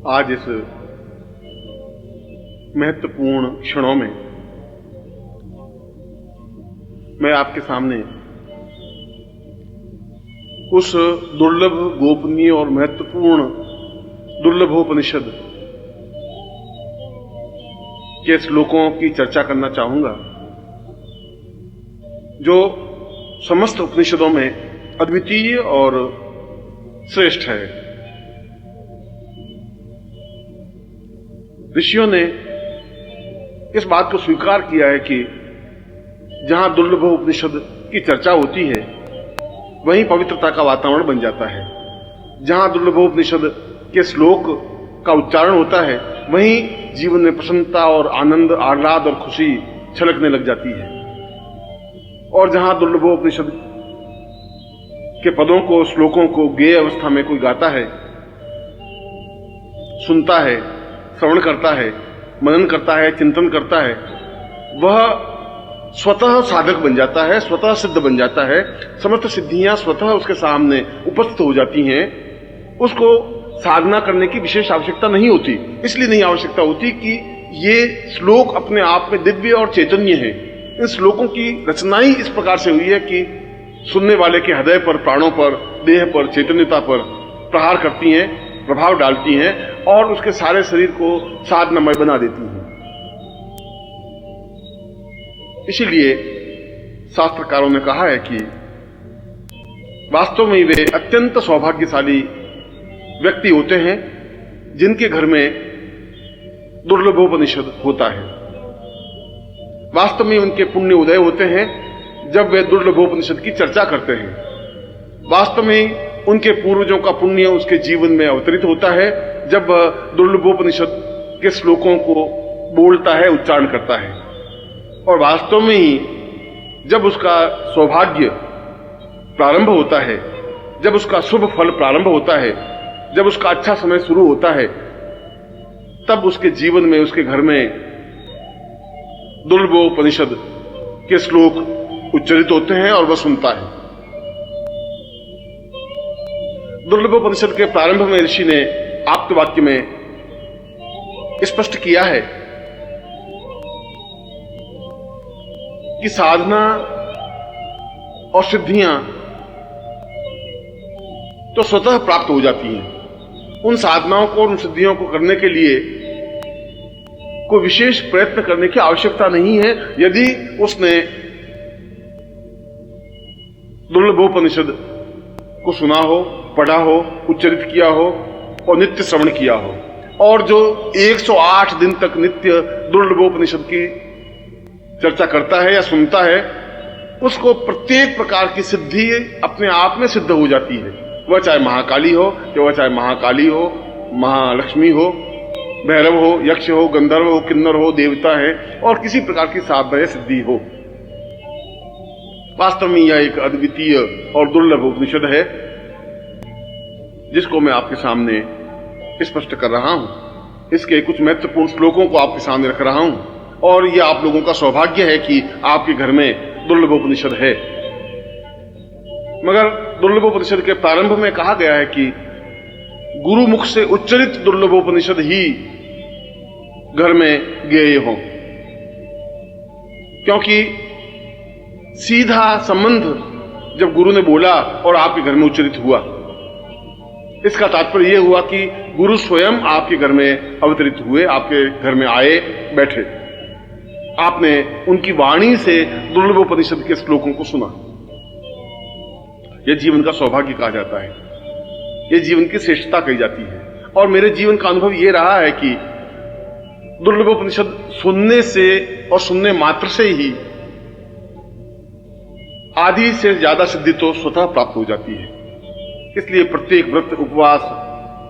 आज इस महत्वपूर्ण क्षणों में मैं आपके सामने उस दुर्लभ, गोपनीय और महत्वपूर्ण दुर्लभोपनिषद के श्लोकों की चर्चा करना चाहूंगा, जो समस्त उपनिषदों में अद्वितीय और श्रेष्ठ है। ऋषियों ने इस बात को स्वीकार किया है कि जहां दुर्लभोपनिषद की चर्चा होती है वहीं पवित्रता का वातावरण बन जाता है। जहां दुर्लभोपनिषद के श्लोक का उच्चारण होता है वहीं जीवन में प्रसन्नता और आनंद, आह्लाद और खुशी छलकने लग जाती है। और जहां दुर्लभोपनिषद के पदों को, श्लोकों को गेय अवस्था में कोई गाता है, सुनता है, श्रवण करता है, मनन करता है, चिंतन करता है, वह स्वतः साधक बन जाता है, स्वतः सिद्ध बन जाता है। समस्त सिद्धियां स्वतः उसके सामने उपस्थित हो जाती हैं। उसको साधना करने की विशेष आवश्यकता नहीं होती। इसलिए नहीं आवश्यकता होती कि ये श्लोक अपने आप में दिव्य और चैतन्य है। इन श्लोकों की रचना ही इस प्रकार से हुई है कि सुनने वाले के हृदय पर, प्राणों पर, देह पर, चैतन्यता पर प्रहार करती हैं, प्रभाव डालती हैं और उसके सारे शरीर को साधनामय बना देती हैं। इसीलिए शास्त्रकारों ने कहा है कि वास्तव में वे अत्यंत सौभाग्यशाली व्यक्ति होते हैं जिनके घर में दुर्लभोपनिषद होता है। वास्तव में उनके पुण्य उदय होते हैं जब वे दुर्लभोपनिषद की चर्चा करते हैं। वास्तव में उनके पूर्वजों का पुण्य उसके जीवन में अवतरित होता है जब दुर्लभोपनिषद के श्लोकों को बोलता है, उच्चारण करता है। और वास्तव में ही जब उसका सौभाग्य प्रारंभ होता है, जब उसका शुभ फल प्रारंभ होता है, जब उसका अच्छा समय शुरू होता है, तब उसके जीवन में, उसके घर में दुर्लभोपनिषद के श्लोक उच्चरित होते हैं और वह सुनता है। दुर्लभोपनिषद के प्रारंभ में ऋषि ने आप्तवाक्य में स्पष्ट किया है कि साधना और सिद्धियां तो स्वतः प्राप्त हो जाती हैं। उन साधनाओं को, उन सिद्धियों को करने के लिए कोई विशेष प्रयत्न करने की आवश्यकता नहीं है। यदि उसने दुर्लभोपनिषद को सुना हो, पढ़ा हो, उच्चरित किया हो और नित्य श्रवण किया हो, और जो 108 दिन तक नित्य दुर्लभोपनिषद की चर्चा करता है या सुनता है, उसको प्रत्येक प्रकार की सिद्धि अपने आप में सिद्ध हो जाती है। वह चाहे महाकाली हो, वह चाहे महाकाली हो, महालक्ष्मी हो, भैरव हो, यक्ष हो, गंधर्व हो, किन्नर हो, देवता है और किसी प्रकार की साधना या सिद्धि हो। वास्तव में यह एक अद्वितीय और दुर्लभ उपनिषद है जिसको मैं आपके सामने स्पष्ट कर रहा हूं। इसके कुछ महत्वपूर्ण श्लोकों को आपके सामने रख रहा हूं और यह आप लोगों का सौभाग्य है कि आपके घर में दुर्लभोपनिषद है। मगर दुर्लभोपनिषद के प्रारंभ में कहा गया है कि गुरु मुख से उच्चरित दुर्लभोपनिषद ही घर में गेय हो, क्योंकि सीधा संबंध जब गुरु ने बोला और आपके घर में उच्चरित हुआ, इसका तात्पर्य यह हुआ कि गुरु स्वयं आपके घर में अवतरित हुए, आपके घर में आए, बैठे। आपने उनकी वाणी से दुर्लभोपनिषद के श्लोकों को सुना। यह जीवन का सौभाग्य कहा जाता है, यह जीवन की श्रेष्ठता कही जाती है। और मेरे जीवन का अनुभव यह रहा है कि दुर्लभोपनिषद सुनने से और सुनने मात्र से ही आधी से ज्यादा सिद्धि तो स्वतः प्राप्त हो जाती है। इसलिए प्रत्येक व्रत, उपवास,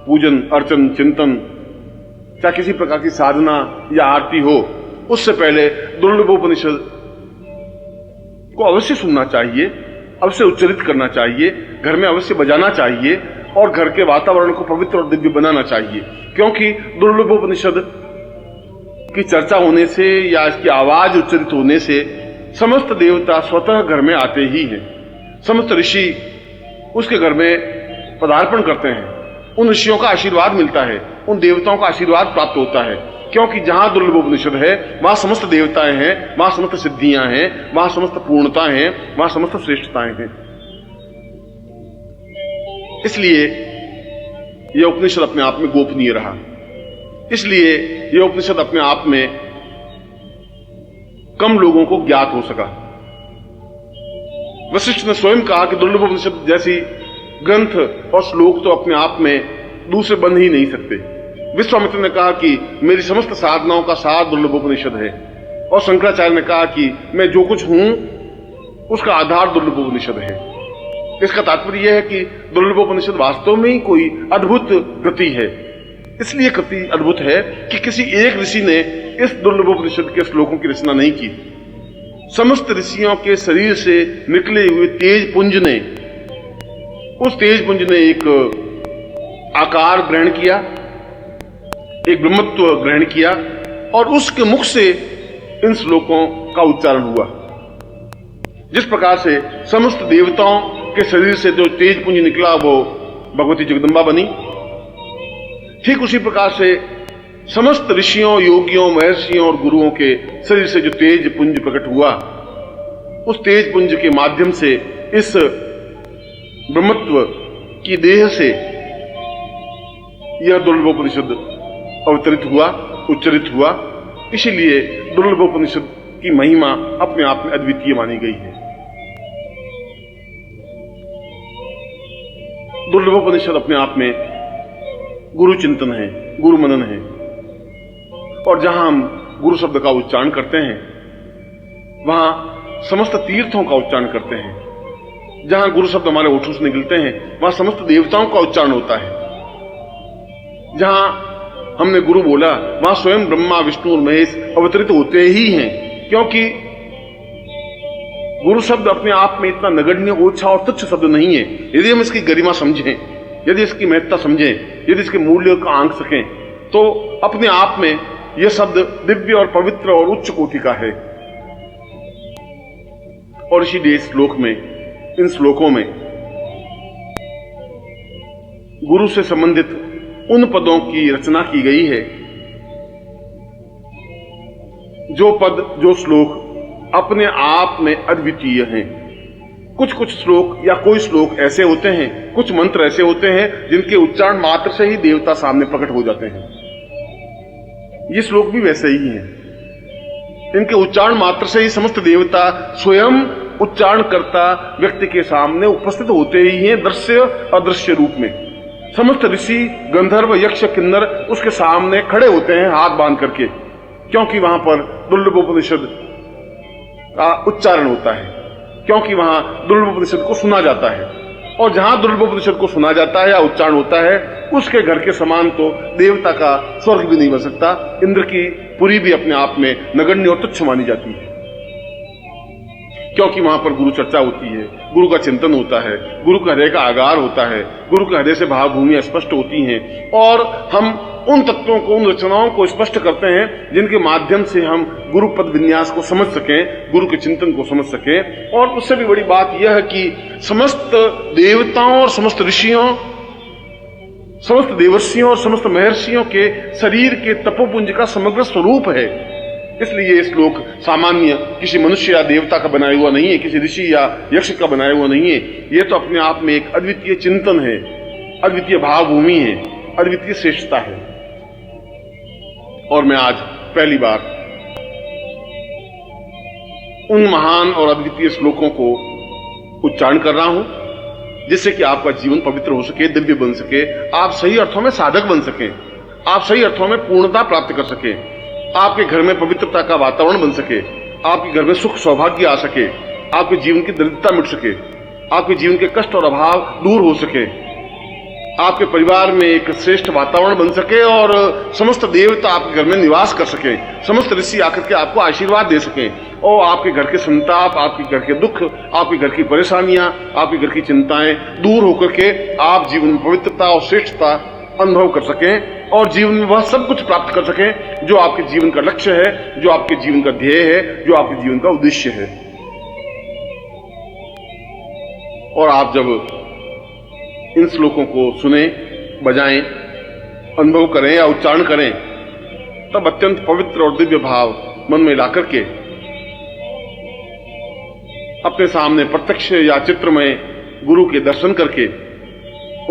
पूजन, अर्चन, चिंतन, चाहे किसी प्रकार की साधना या आरती हो, उससे पहले दुर्लभोपनिषद को अवश्य सुनना चाहिए, अवश्य उच्चरित करना चाहिए, घर में अवश्य बजाना चाहिए और घर के वातावरण को पवित्र और दिव्य बनाना चाहिए। क्योंकि दुर्लभोपनिषद की चर्चा होने से या इसकी आवाज उच्चरित होने से समस्त देवता स्वतः घर में आते ही हैं। समस्त ऋषि उसके घर में पदार्पण करते हैं, उन ऋषियों का आशीर्वाद मिलता है, उन देवताओं का आशीर्वाद प्राप्त होता है, क्योंकि जहां दुर्लभोपनिषद है वहां समस्त देवताएं हैं, वहां समस्त सिद्धियां हैं, वहां समस्त पूर्णताएं हैं, वहां समस्त श्रेष्ठताएं हैं। इसलिए यह उपनिषद अपने आप में गोपनीय रहा, इसलिए यह उपनिषद अपने आप में कम लोगों को ज्ञात हो सका। वशिष्ठ ने स्वयं कहा कि दुर्लभोपनिषद जैसी ग्रंथ और श्लोक तो अपने आप में दूसरे बन ही नहीं सकते। विश्वामित्र ने कहा कि मेरी समस्त साधनाओं का सार दुर्लभोपनिषद है, और शंकराचार्य ने कहा कि मैं जो कुछ हूं उसका आधार दुर्लभोपनिषद है। इसका तात्पर्य यह है कि दुर्लभोपनिषद वास्तव में ही कोई अद्भुत कृति है। इसलिए कृति अद्भुत है कि किसी एक ऋषि ने इस दुर्लभोपनिषद के श्लोकों की रचना नहीं की। समस्त ऋषियों के शरीर से निकले हुए तेज पुंज ने, उस तेज पुंज ने एक आकार ग्रहण किया, एक ब्रह्मत्व ग्रहण किया, और उसके मुख से इन श्लोकों का उच्चारण हुआ। जिस प्रकार से समस्त देवताओं के शरीर से जो तेज पुंज निकला वो भगवती जगदम्बा बनी, ठीक उसी प्रकार से समस्त ऋषियों, योगियों, महर्षियों और गुरुओं के शरीर से जो तेज पुंज प्रकट हुआ, उस तेज पुंज के माध्यम से इस ब्रह्मत्व की देह से यह दुर्लभोपनिषद अवतरित हुआ, उच्चरित हुआ। इसीलिए दुर्लभोपनिषद की महिमा अपने आप में अद्वितीय मानी गई है। दुर्लभोपनिषद अपने आप में गुरु चिंतन है, गुरु मनन है, और जहां हम गुरु शब्द का उच्चारण करते हैं वहां समस्त तीर्थों का उच्चारण करते हैं। जहां गुरु शब्द हमारे ओठों से निकलते हैं वहां समस्त देवताओं का उच्चारण होता है। जहां हमने गुरु बोला वहां स्वयं ब्रह्मा, विष्णु और महेश अवतरित होते ही हैं, क्योंकि गुरु शब्द अपने आप में इतना नगण्य, ओछा और तुच्छ शब्द नहीं है। यदि हम इसकी गरिमा समझें, यदि इसकी महत्ता समझें, यदि इसके मूल्य का आंक सकें, तो अपने आप में यह शब्द दिव्य और पवित्र और उच्च कोटि का है। और इसीलिए इस श्लोक में, इन श्लोकों में गुरु से संबंधित उन पदों की रचना की गई है जो पद, जो श्लोक अपने आप में अद्वितीय हैं। कुछ कुछ श्लोक या कोई श्लोक ऐसे होते हैं, कुछ मंत्र ऐसे होते हैं जिनके उच्चारण मात्र से ही देवता सामने प्रकट हो जाते हैं। ये श्लोक भी वैसे ही हैं। इनके उच्चारण मात्र से ही समस्त देवता स्वयं उच्चारण करता व्यक्ति के सामने उपस्थित होते ही हैं, दृश्य अदृश्य रूप में। समस्त ऋषि, गंधर्व, यक्ष, किन्नर उसके सामने खड़े होते हैं हाथ बांध करके, क्योंकि वहां पर दुर्लभोपनिषद का उच्चारण होता है, क्योंकि वहां दुर्लभोपनिषद को सुना जाता है। और जहां दुर्लभोपनिषद को सुना जाता है या उच्चारण होता है, उसके घर के समान तो देवता का स्वर्ग भी नहीं बन सकता। इंद्र की पुरी भी अपने आप में नगण्य और तुच्छ मानी जाती है, क्योंकि वहां पर गुरु चर्चा होती है, गुरु का चिंतन होता है, गुरु का हृदय का आगार होता है, गुरु के हृदय से भावभूमियां स्पष्ट होती हैं, और हम उन तत्वों को, उन रचनाओं को स्पष्ट करते हैं जिनके माध्यम से हम गुरु पद विन्यास को समझ सकें, गुरु के चिंतन को समझ सकें। और उससे भी बड़ी बात यह है कि समस्त देवताओं और समस्त ऋषियों, समस्त देवर्षियों और समस्त महर्षियों के शरीर के तपोपुंज का समग्र स्वरूप है। इसलिए ये श्लोक सामान्य किसी मनुष्य या देवता का बनाया हुआ नहीं है, किसी ऋषि या यक्ष का बनाया हुआ नहीं है। यह तो अपने आप में एक अद्वितीय चिंतन है, अद्वितीय भावभूमि है, अद्वितीय श्रेष्ठता है। और मैं आज पहली बार उन महान और अद्वितीय श्लोकों को उच्चारण कर रहा हूं, जिससे कि आपका जीवन पवित्र हो सके, दिव्य बन सके, आप सही अर्थों में साधक बन सकें, आप सही अर्थों में पूर्णता प्राप्त कर सकें, आपके घर में पवित्रता का वातावरण बन सके, आपके घर में सुख सौभाग्य आ सके, आपके जीवन की दरिद्रता मिट सके, आपके जीवन के कष्ट और अभाव दूर हो सके, आपके परिवार में एक श्रेष्ठ वातावरण बन सके, और समस्त देवता आपके घर में निवास कर सके, समस्त ऋषि आकर के आपको आशीर्वाद दे सके, और आपके घर के संताप, आपके घर के दुख, आपके घर की परेशानियां, आपके घर की चिंताएं दूर होकर के आप जीवन में पवित्रता और श्रेष्ठता अनुभव कर सकें, और जीवन में वह सब कुछ प्राप्त कर सकें जो आपके जीवन का लक्ष्य है, जो आपके जीवन का ध्येय है, जो आपके जीवन का उद्देश्य है। और आप जब इन श्लोकों को सुने, बजाएं, अनुभव करें या उच्चारण करें, तब अत्यंत पवित्र और दिव्य भाव मन में लाकर के अपने सामने प्रत्यक्ष या चित्र में गुरु के दर्शन करके,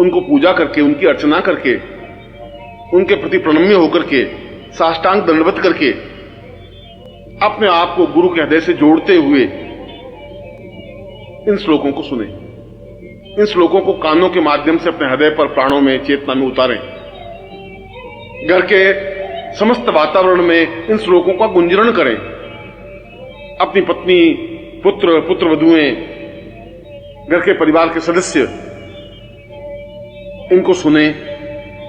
उनको पूजा करके, उनकी अर्चना करके, उनके प्रति प्रणम्य होकर के, साष्टांग दंडवत करके अपने आप को गुरु के हृदय से जोड़ते हुए इन श्लोकों को सुने, इन श्लोकों को कानों के माध्यम से अपने हृदय पर, प्राणों में, चेतना में उतारें। घर के समस्त वातावरण में इन श्लोकों का गुंजरण करें। अपनी पत्नी, पुत्र, पुत्रवधुएं, घर के परिवार के सदस्य इनको सुने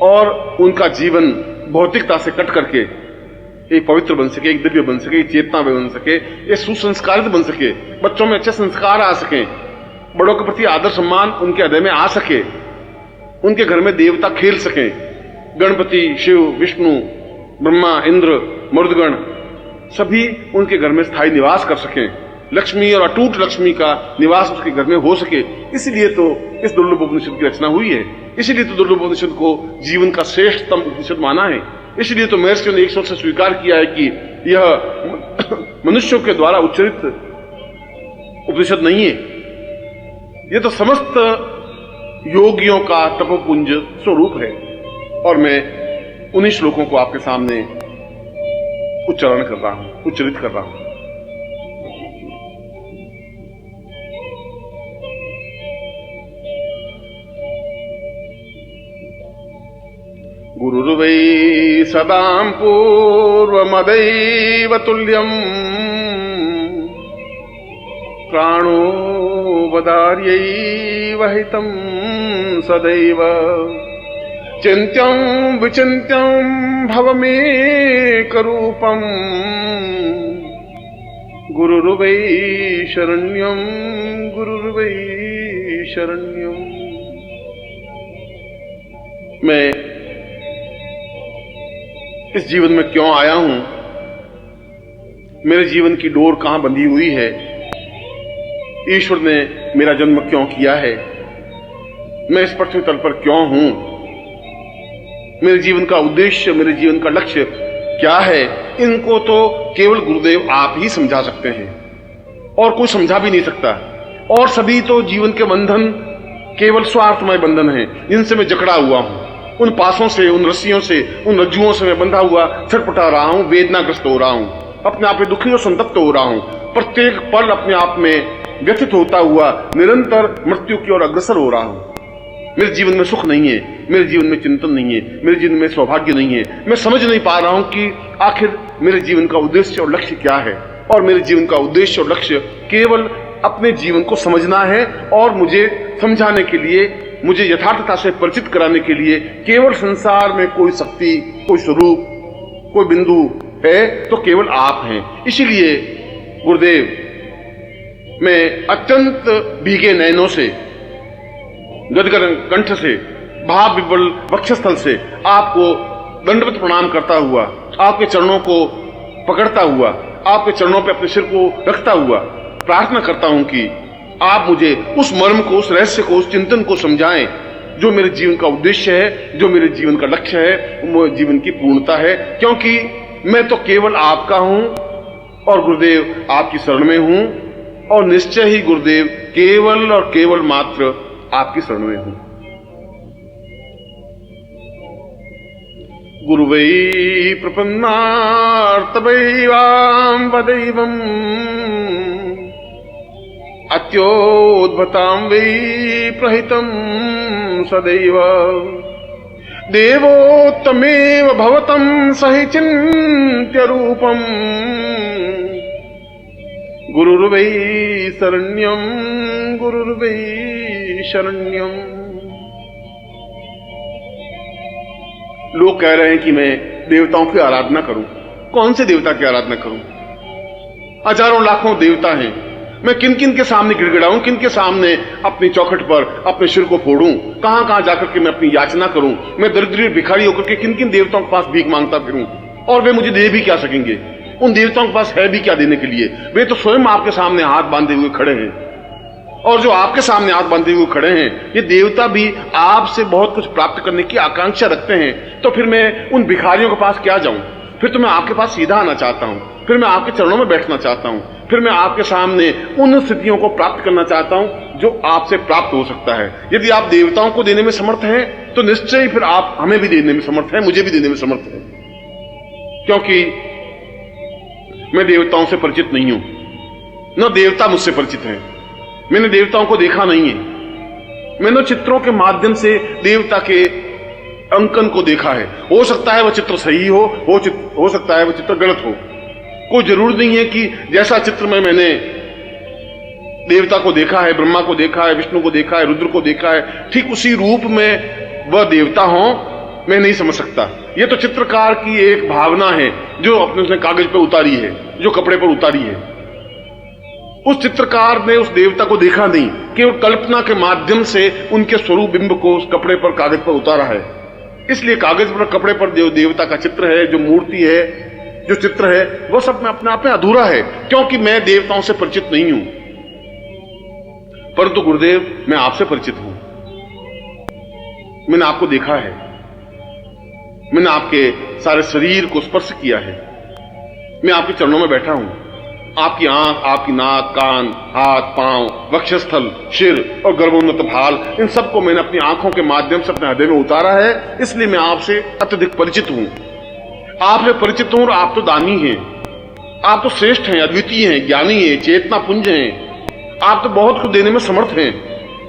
और उनका जीवन भौतिकता से कट करके एक पवित्र बन सके, एक दिव्य बन सके, एक चेतना में बन सके, एक सुसंस्कारित बन सके, बच्चों में अच्छे संस्कार आ सके, बड़ों के प्रति आदर सम्मान उनके हृदय में आ सके, उनके घर में देवता खेल सके, गणपति, शिव, विष्णु, ब्रह्मा, इंद्र, मरुदगण सभी उनके घर में स्थायी निवास कर सकें, लक्ष्मी और अटूट लक्ष्मी का निवास उसके घर में हो सके। इसलिए तो इस दुर्लभ उपनिषद की रचना हुई है, इसलिए तो दुर्लभ उपनिषद को जीवन का श्रेष्ठतम उपनिषद माना है, इसलिए तो महर्षियों ने एक स्वर से स्वीकार किया है कि यह मनुष्यों के द्वारा उच्चरित उपनिषद नहीं है, यह तो समस्त योगियों का तपोपुंज स्वरूप है। और मैं उन्हीं श्लोकों को आपके सामने उच्चारण कर रहा हूं, उच्चरित कर रहा हूं। गुरुर्वै सदां पूर्वमदैव तुल्यम् प्राणो वदार्यैव हितं सदैव चिन्त्यं विचिन्त्यं भवमेकरूपम् गुरुर्वै शरण्यं गुरुर्वै शरण्यम्। मैं इस जीवन में क्यों आया हूं, मेरे जीवन की डोर कहां बंधी हुई है, ईश्वर ने मेरा जन्म क्यों किया है, मैं इस पृथ्वी तल पर क्यों हूं, मेरे जीवन का उद्देश्य, मेरे जीवन का लक्ष्य क्या है, इनको तो केवल गुरुदेव आप ही समझा सकते हैं और कोई समझा भी नहीं सकता। और सभी तो जीवन के बंधन केवल स्वार्थमय बंधन हैं, जिनसे मैं जकड़ा हुआ हूं, उन पासों से, उन रस्सियों से, उन रज्जुओं से मैं बंधा हुआ छटपटा रहा हूं, वेदनाग्रस्त हो रहा हूं, अपने आप में दुखी और संतप्त हो रहा हूं, प्रत्येक पल अपने आप में व्यथित होता हुआ निरंतर मृत्यु की ओर अग्रसर हो रहा हूं। मेरे जीवन में सुख नहीं है, मेरे जीवन में चिंतन नहीं है, मेरे जीवन में सौभाग्य नहीं है। मैं समझ नहीं पा रहा हूं कि आखिर मेरे जीवन का उद्देश्य और लक्ष्य क्या है। और मेरे जीवन का उद्देश्य और लक्ष्य केवल अपने जीवन को समझना है और मुझे समझाने के लिए, मुझे यथार्थता से परिचित कराने के लिए केवल संसार में कोई शक्ति, कोई स्वरूप, कोई बिंदु है तो केवल आप हैं। इसीलिए गुरुदेव, मैं अत्यंत भीगे नयनों से, गदगद कंठ से, भाव विवल वक्षस्थल से आपको दंडवत प्रणाम करता हुआ, आपके चरणों को पकड़ता हुआ, आपके चरणों पे अपने सिर को रखता हुआ प्रार्थना करता हूं कि आप मुझे उस मर्म को, उस रहस्य को, उस चिंतन को समझाएं जो मेरे जीवन का उद्देश्य है, जो मेरे जीवन का लक्ष्य है, वो जीवन की पूर्णता है। क्योंकि मैं तो केवल आपका हूं और गुरुदेव आपकी शरण में हूं, और निश्चय ही गुरुदेव केवल और केवल मात्र आपकी शरण में हूं। गुरुवै प्रपन्नार्तवैवां वदैवम् अत्योद्भतां वै प्रहितं सदैव देवोत्तमेव भवतं सहि चिन्त्य रूपम् गुरुर्वै शरण्यं गुरुर्वै शरण्यम। लोग कह रहे हैं कि मैं देवताओं की आराधना करूं। कौन से देवता की आराधना करूं? हजारों लाखों देवता हैं। मैं किन किन के सामने गिड़गिड़ाऊं, किन के सामने अपनी चौखट पर अपने सिर को फोड़ूं, कहां कहां जाकर के मैं अपनी याचना करूं, मैं दरिद्र भिखारी होकर के किन किन देवताओं के पास भीख मांगता फिरूं, और वे मुझे दे भी क्या सकेंगे? उन देवताओं के पास है भी क्या देने के लिए? वे तो स्वयं आपके सामने हाथ बांधे हुए खड़े हैं। और जो आपके सामने हाथ बांधे हुए खड़े हैं, ये देवता भी आपसे बहुत कुछ प्राप्त करने की आकांक्षा रखते हैं। तो फिर मैं उन भिखारियों के पास क्या जाऊं? फिर तो मैं आपके पास सीधा आना चाहता हूं, फिर मैं आपके चरणों में बैठना चाहता हूं, फिर मैं आपके सामने उन स्थितियों को प्राप्त करना चाहता हूं जो आपसे प्राप्त हो सकता है। यदि आप देवताओं को देने में समर्थ हैं तो निश्चय ही फिर आप हमें भी देने में समर्थ हैं, मुझे भी देने में समर्थ हैं, क्योंकि मैं देवताओं से परिचित नहीं हूं, न देवता मुझसे परिचित हैं। मैंने देवताओं को देखा नहीं है, मैंने चित्रों के माध्यम से देवता के अंकन को देखा है। हो सकता है वह चित्र सही हो सकता है वह चित्र गलत हो। कोई जरूर नहीं है कि जैसा चित्र में मैंने देवता को देखा है, ब्रह्मा को देखा है, विष्णु को देखा है, रुद्र को देखा है, ठीक उसी रूप में वह देवता हो, मैं नहीं समझ सकता। यह तो चित्रकार की एक भावना है जो अपने उसने कागज पर उतारी है, जो कपड़े पर उतारी है। उस चित्रकार ने उस देवता को देखा नहीं, केवल कल्पना के माध्यम से उनके स्वरूप बिंब को उस कपड़े पर, कागज पर उतारा है। इसलिए कागज पर, कपड़े पर जो देवता का चित्र है, जो मूर्ति है, जो चित्र है, वह सब में अपने आप में अधूरा है, क्योंकि मैं देवताओं से परिचित नहीं हूं। परंतु गुरुदेव, मैं आपसे परिचित हूं। मैंने आपको देखा है, मैंने आपके सारे शरीर को स्पर्श किया है, मैं आपके चरणों में बैठा हूं। आपकी आंख, आपकी नाक, कान, हाथ, पांव, वक्षस्थल, सिर और गर्भोन्नत भाल, इन सबको मैंने अपनी आंखों के माध्यम से अपने हृदय में उतारा है। इसलिए मैं आपसे अत्यधिक परिचित हूं, आपसे परिचित हूं। और आप तो दानी हैं, आप तो श्रेष्ठ हैं, अद्वितीय हैं, ज्ञानी हैं, चेतना पुंज हैं। आप तो बहुत कुछ देने में समर्थ हैं।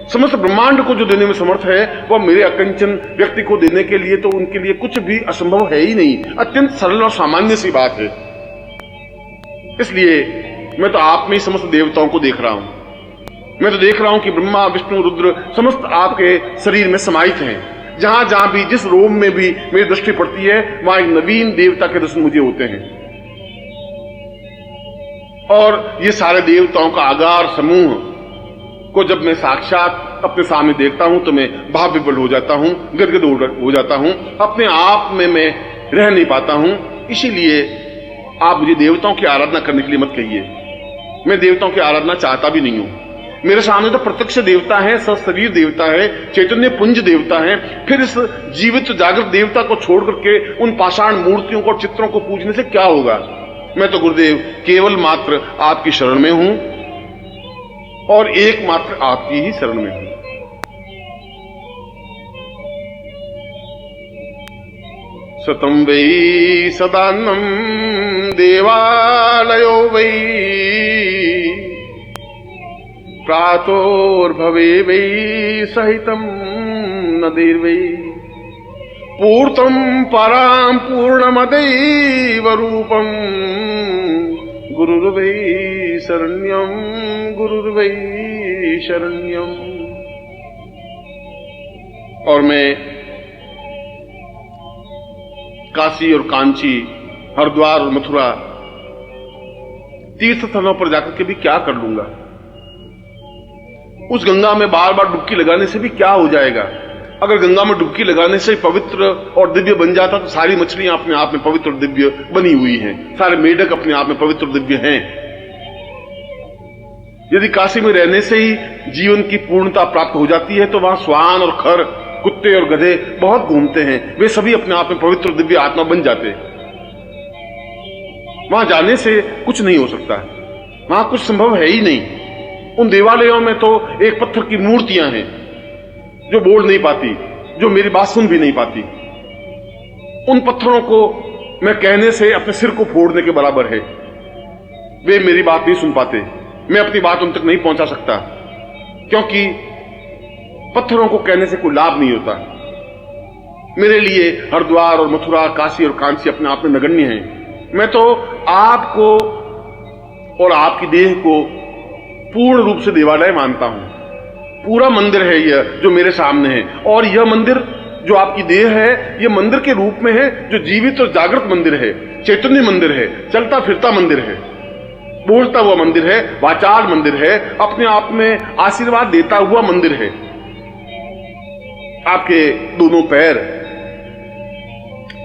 समस्त ब्रह्मांड को जो देने में समर्थ है, वह मेरे अकंचन व्यक्ति को देने के लिए तो उनके लिए कुछ भी असंभव है ही नहीं। अत्यंत सरल और सामान्य सी बात है। इसलिए मैं तो आप में ही समस्त देवताओं को देख रहा हूं। मैं तो देख रहा हूं कि ब्रह्मा, विष्णु, रुद्र समस्त आपके शरीर में समाहित हैं। जहां जहां भी, जिस रोम में भी मेरी दृष्टि पड़ती है, वहां एक नवीन देवता के दर्शन मुझे होते हैं। और ये सारे देवताओं का आगार समूह को जब मैं साक्षात अपने सामने देखता हूं तो मैं भाव विवल हो जाता हूं, गदगद हो जाता हूं, अपने आप में मैं रह नहीं पाता हूं। इसीलिए आप मुझे देवताओं की आराधना करने के लिए मत कहिए। मैं देवताओं की आराधना चाहता भी नहीं हूं। मेरे सामने तो प्रत्यक्ष देवता है, सशरीर देवता है, चैतन्य पुंज देवता है। फिर इस जीवित जागृत देवता को छोड़ करके उन पाषाण मूर्तियों को, चित्रों को पूजने से क्या होगा? मैं तो गुरुदेव केवल मात्र आपकी शरण में हूं और एकमात्र आपकी ही शरण में हूं। सतं वै सदान्नं देवालयो वै प्रातोर्भवे वै सहितं नदीर्वै पूर्तं परां पूर्णमदैव रूपं गुरुर्वै शरण्यं गुरुर्वै शरण्यं। और मैं काशी और कांची, हरिद्वार और मथुरा तीर्थ स्थलों पर जाकर के भी क्या कर लूंगा? उस गंगा में बार बार डुबकी लगाने से भी क्या हो जाएगा? अगर गंगा में डुबकी लगाने से पवित्र और दिव्य बन जाता तो सारी मछलियां अपने आप में पवित्र और दिव्य बनी हुई हैं, सारे मेढक अपने आप में पवित्र और दिव्य हैं। यदि काशी में रहने से ही जीवन की पूर्णता प्राप्त हो जाती है तो वहां श्वान और खर, कुत्ते और गधे बहुत घूमते हैं, वे सभी अपने आप में पवित्र दिव्य आत्मा बन जाते। वहां जाने से कुछ नहीं हो सकता, वहां कुछ संभव है ही नहीं। उन देवालयों में तो एक पत्थर की मूर्तियां हैं जो बोल नहीं पाती, जो मेरी बात सुन भी नहीं पाती। उन पत्थरों को मैं कहने से अपने सिर को फोड़ने के बराबर है। वे मेरी बात नहीं सुन पाते, मैं अपनी बात उन तक नहीं पहुंचा सकता, क्योंकि पत्थरों को कहने से कोई लाभ नहीं होता। मेरे लिए हरिद्वार और मथुरा, काशी और कांची अपने आप में नगण्य हैं। मैं तो आपको और आपकी देह को पूर्ण रूप से देवालय मानता हूं। पूरा मंदिर है यह जो मेरे सामने है, और यह मंदिर जो आपकी देह है, यह मंदिर के रूप में है, जो जीवित और जागृत मंदिर है, चैतन्य मंदिर है, चलता फिरता मंदिर है, बोलता हुआ मंदिर है, वाचाल मंदिर है, अपने आप में आशीर्वाद देता हुआ मंदिर है। आपके दोनों पैर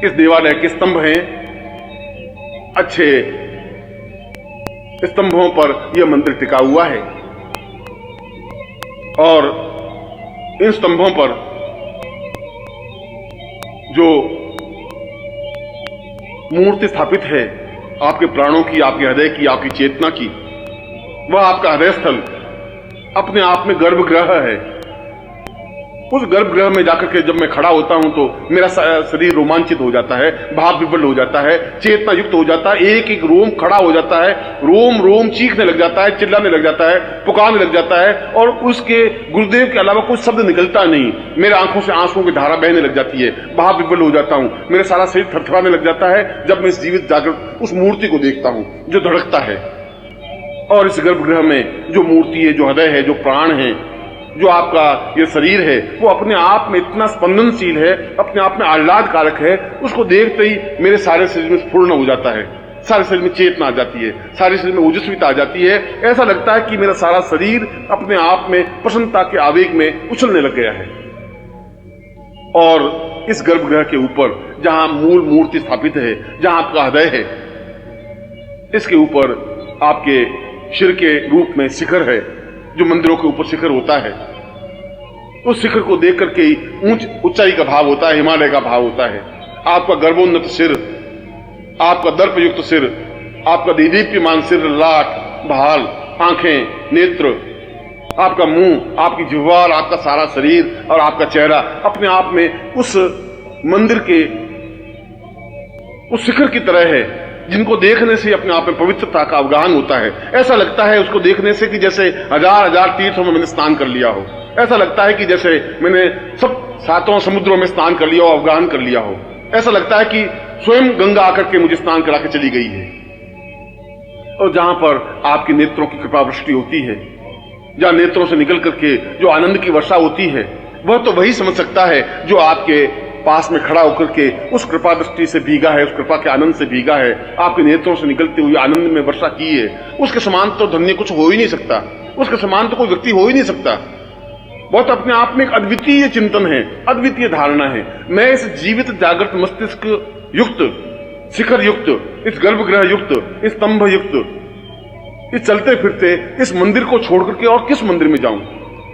इस देवालय के स्तंभ हैं। अच्छे स्तंभों पर यह मंदिर टिका हुआ है। और इन स्तंभों पर जो मूर्ति स्थापित है आपके प्राणों की, आपके हृदय की, आपकी चेतना की, वह आपका हृदय स्थल अपने आप में गर्भगृह है। उस गर्भगृह में जाकर के जब मैं खड़ा होता हूं तो मेरा शरीर रोमांचित हो जाता है, भाव विवल हो जाता है, चेतना युक्त हो जाता है, एक एक रोम खड़ा हो जाता है, रोम रोम चीखने लग जाता है, चिल्लाने लग जाता है, पुकारने लग जाता है, और उसके गुरुदेव के अलावा कोई शब्द निकलता नहीं। मेरे आंखों से आंसुओं की धारा बहने लग जाती है, भाव विवल हो जाता हूं, मेरा सारा शरीर थरथराने लग जाता है जब मैं इस जीवित जागृत उस मूर्ति को देखता हूं जो धड़कता है। और इस गर्भगृह में जो मूर्ति है, जो हृदय है, जो प्राण है, जो आपका ये शरीर है, वो अपने आप में इतना स्पंदनशील है, अपने आप में आह्लादकारक है, उसको देखते ही मेरे सारे शरीर में स्फुरण हो जाता है, सारे शरीर में चेतना आ जाती है, सारे शरीर में ओजस्विता आ जाती है। ऐसा लगता है कि मेरा सारा शरीर अपने आप में प्रसन्नता के आवेग में उछलने लग गया है। और इस गर्भगृह के ऊपर जहां मूल मूर्ति स्थापित है, जहां आपका हृदय है, इसके ऊपर आपके शिर के रूप में शिखर है, जो मंदिरों के ऊपर शिखर होता है। उस शिखर को देख करके ही ऊंचाई का भाव होता है, हिमालय का भाव होता है। आपका गर्भोन्नत सिर, आपका दर्पयुक्त सिर, आपका दीदीप्यमान सिर, लाट, भाल, आंखें, नेत्र, आपका मुंह, आपकी जिह्वा, आपका सारा शरीर और आपका चेहरा अपने आप में उस मंदिर के उस शिखर की तरह है, जिनको देखने से अपने आप में पवित्रता का अवगाहन होता है। ऐसा लगता है उसको देखने से कि जैसे हजार हजार तीर्थों में मैंने स्नान कर लिया हो। ऐसा लगता है कि जैसे मैंने सब 7 समुद्रों में स्नान कर लिया हो, अवगाहन कर लिया हो। ऐसा लगता है कि स्वयं गंगा आकर के मुझे स्नान करा के चली गई है। और जहां पर आपके नेत्रों की कृपा वृष्टि होती है, जहां नेत्रों से निकल करके जो आनंद की वर्षा होती है, वह तो वही समझ सकता है जो आपके पास में खड़ा होकर के उस कृपा दृष्टि से भीगा है, उस कृपा के आनंद से भीगा है, आपके नेत्रों से निकलते हुए आनंद में वर्षा की है। उसके समान तो धन्य कुछ हो ही नहीं सकता, उसके समान तो कोई व्यक्ति हो ही नहीं सकता। बहुत अपने आप में एक अद्वितीय चिंतन है, अद्वितीय धारणा है। मैं इस जीवित जागृत मस्तिष्क युक्त, शिखर युक्त, इस गर्भगृह युक्त, इस स्तंभ युक्त, इस चलते फिरते इस मंदिर को छोड़ करके और किस मंदिर में जाऊं?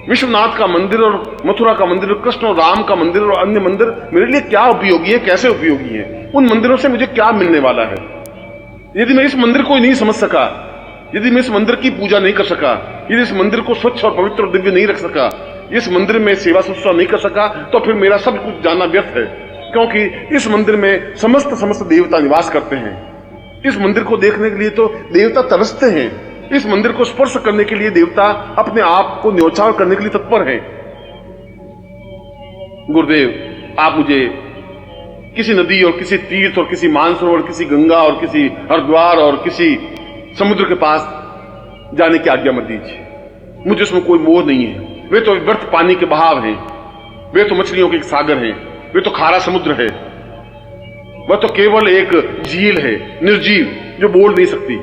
विश्वनाथ का मंदिर और मथुरा का मंदिर, कृष्ण और राम का मंदिर और अन्य मंदिर मेरे लिए क्या उपयोगी है, कैसे उपयोगी है? उन मंदिरों से मुझे क्या मिलने वाला है? यदि मैं इस मंदिर को नहीं समझ सका, यदि मैं इस मंदिर की पूजा नहीं कर सका, यदि इस मंदिर को स्वच्छ और पवित्र और दिव्य नहीं रख सका, इस मंदिर में सेवा शुश्रूषा नहीं कर सका, तो फिर मेरा सब कुछ जानना व्यर्थ है। क्योंकि इस मंदिर में समस्त देवता निवास करते हैं। इस मंदिर को देखने के लिए तो देवता तरसते हैं, इस मंदिर को स्पर्श करने के लिए देवता अपने आप को न्योछावर करने के लिए तत्पर हैं। गुरुदेव, आप मुझे किसी नदी और किसी तीर्थ और किसी मानसरोवर, किसी गंगा और किसी हरिद्वार और किसी समुद्र के पास जाने की आज्ञा मत दीजिए। मुझे उसमें कोई मोह नहीं है। वे तो व्यर्थ पानी के बहाव हैं, वे तो मछलियों के एक सागर हैं, वे तो खारा समुद्र है, वह तो केवल एक झील है निर्जीव जो बोल नहीं सकती।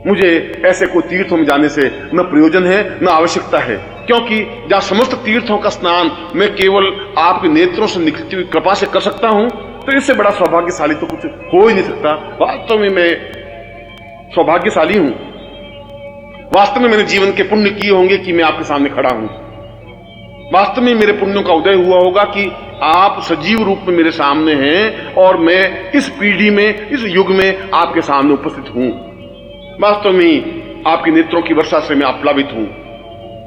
मुझे ऐसे कोई तीर्थों में जाने से न प्रयोजन है न आवश्यकता है, क्योंकि जहां समस्त तीर्थों का स्नान मैं केवल आपके नेत्रों से निकलती हुई कृपा से कर सकता हूं, तो इससे बड़ा सौभाग्यशाली तो कुछ हो ही नहीं सकता। वास्तव में मैं सौभाग्यशाली हूं। वास्तव में मैंने जीवन के पुण्य किए होंगे कि मैं आपके सामने खड़ा हूं। वास्तव में मेरे पुण्यों का उदय हुआ होगा कि आप सजीव रूप में मेरे सामने हैं और मैं इस पीढ़ी में, इस युग में आपके सामने उपस्थित हूं। वास्तव में आपके नेत्रों की वर्षा से मैं आप्लावित हूं।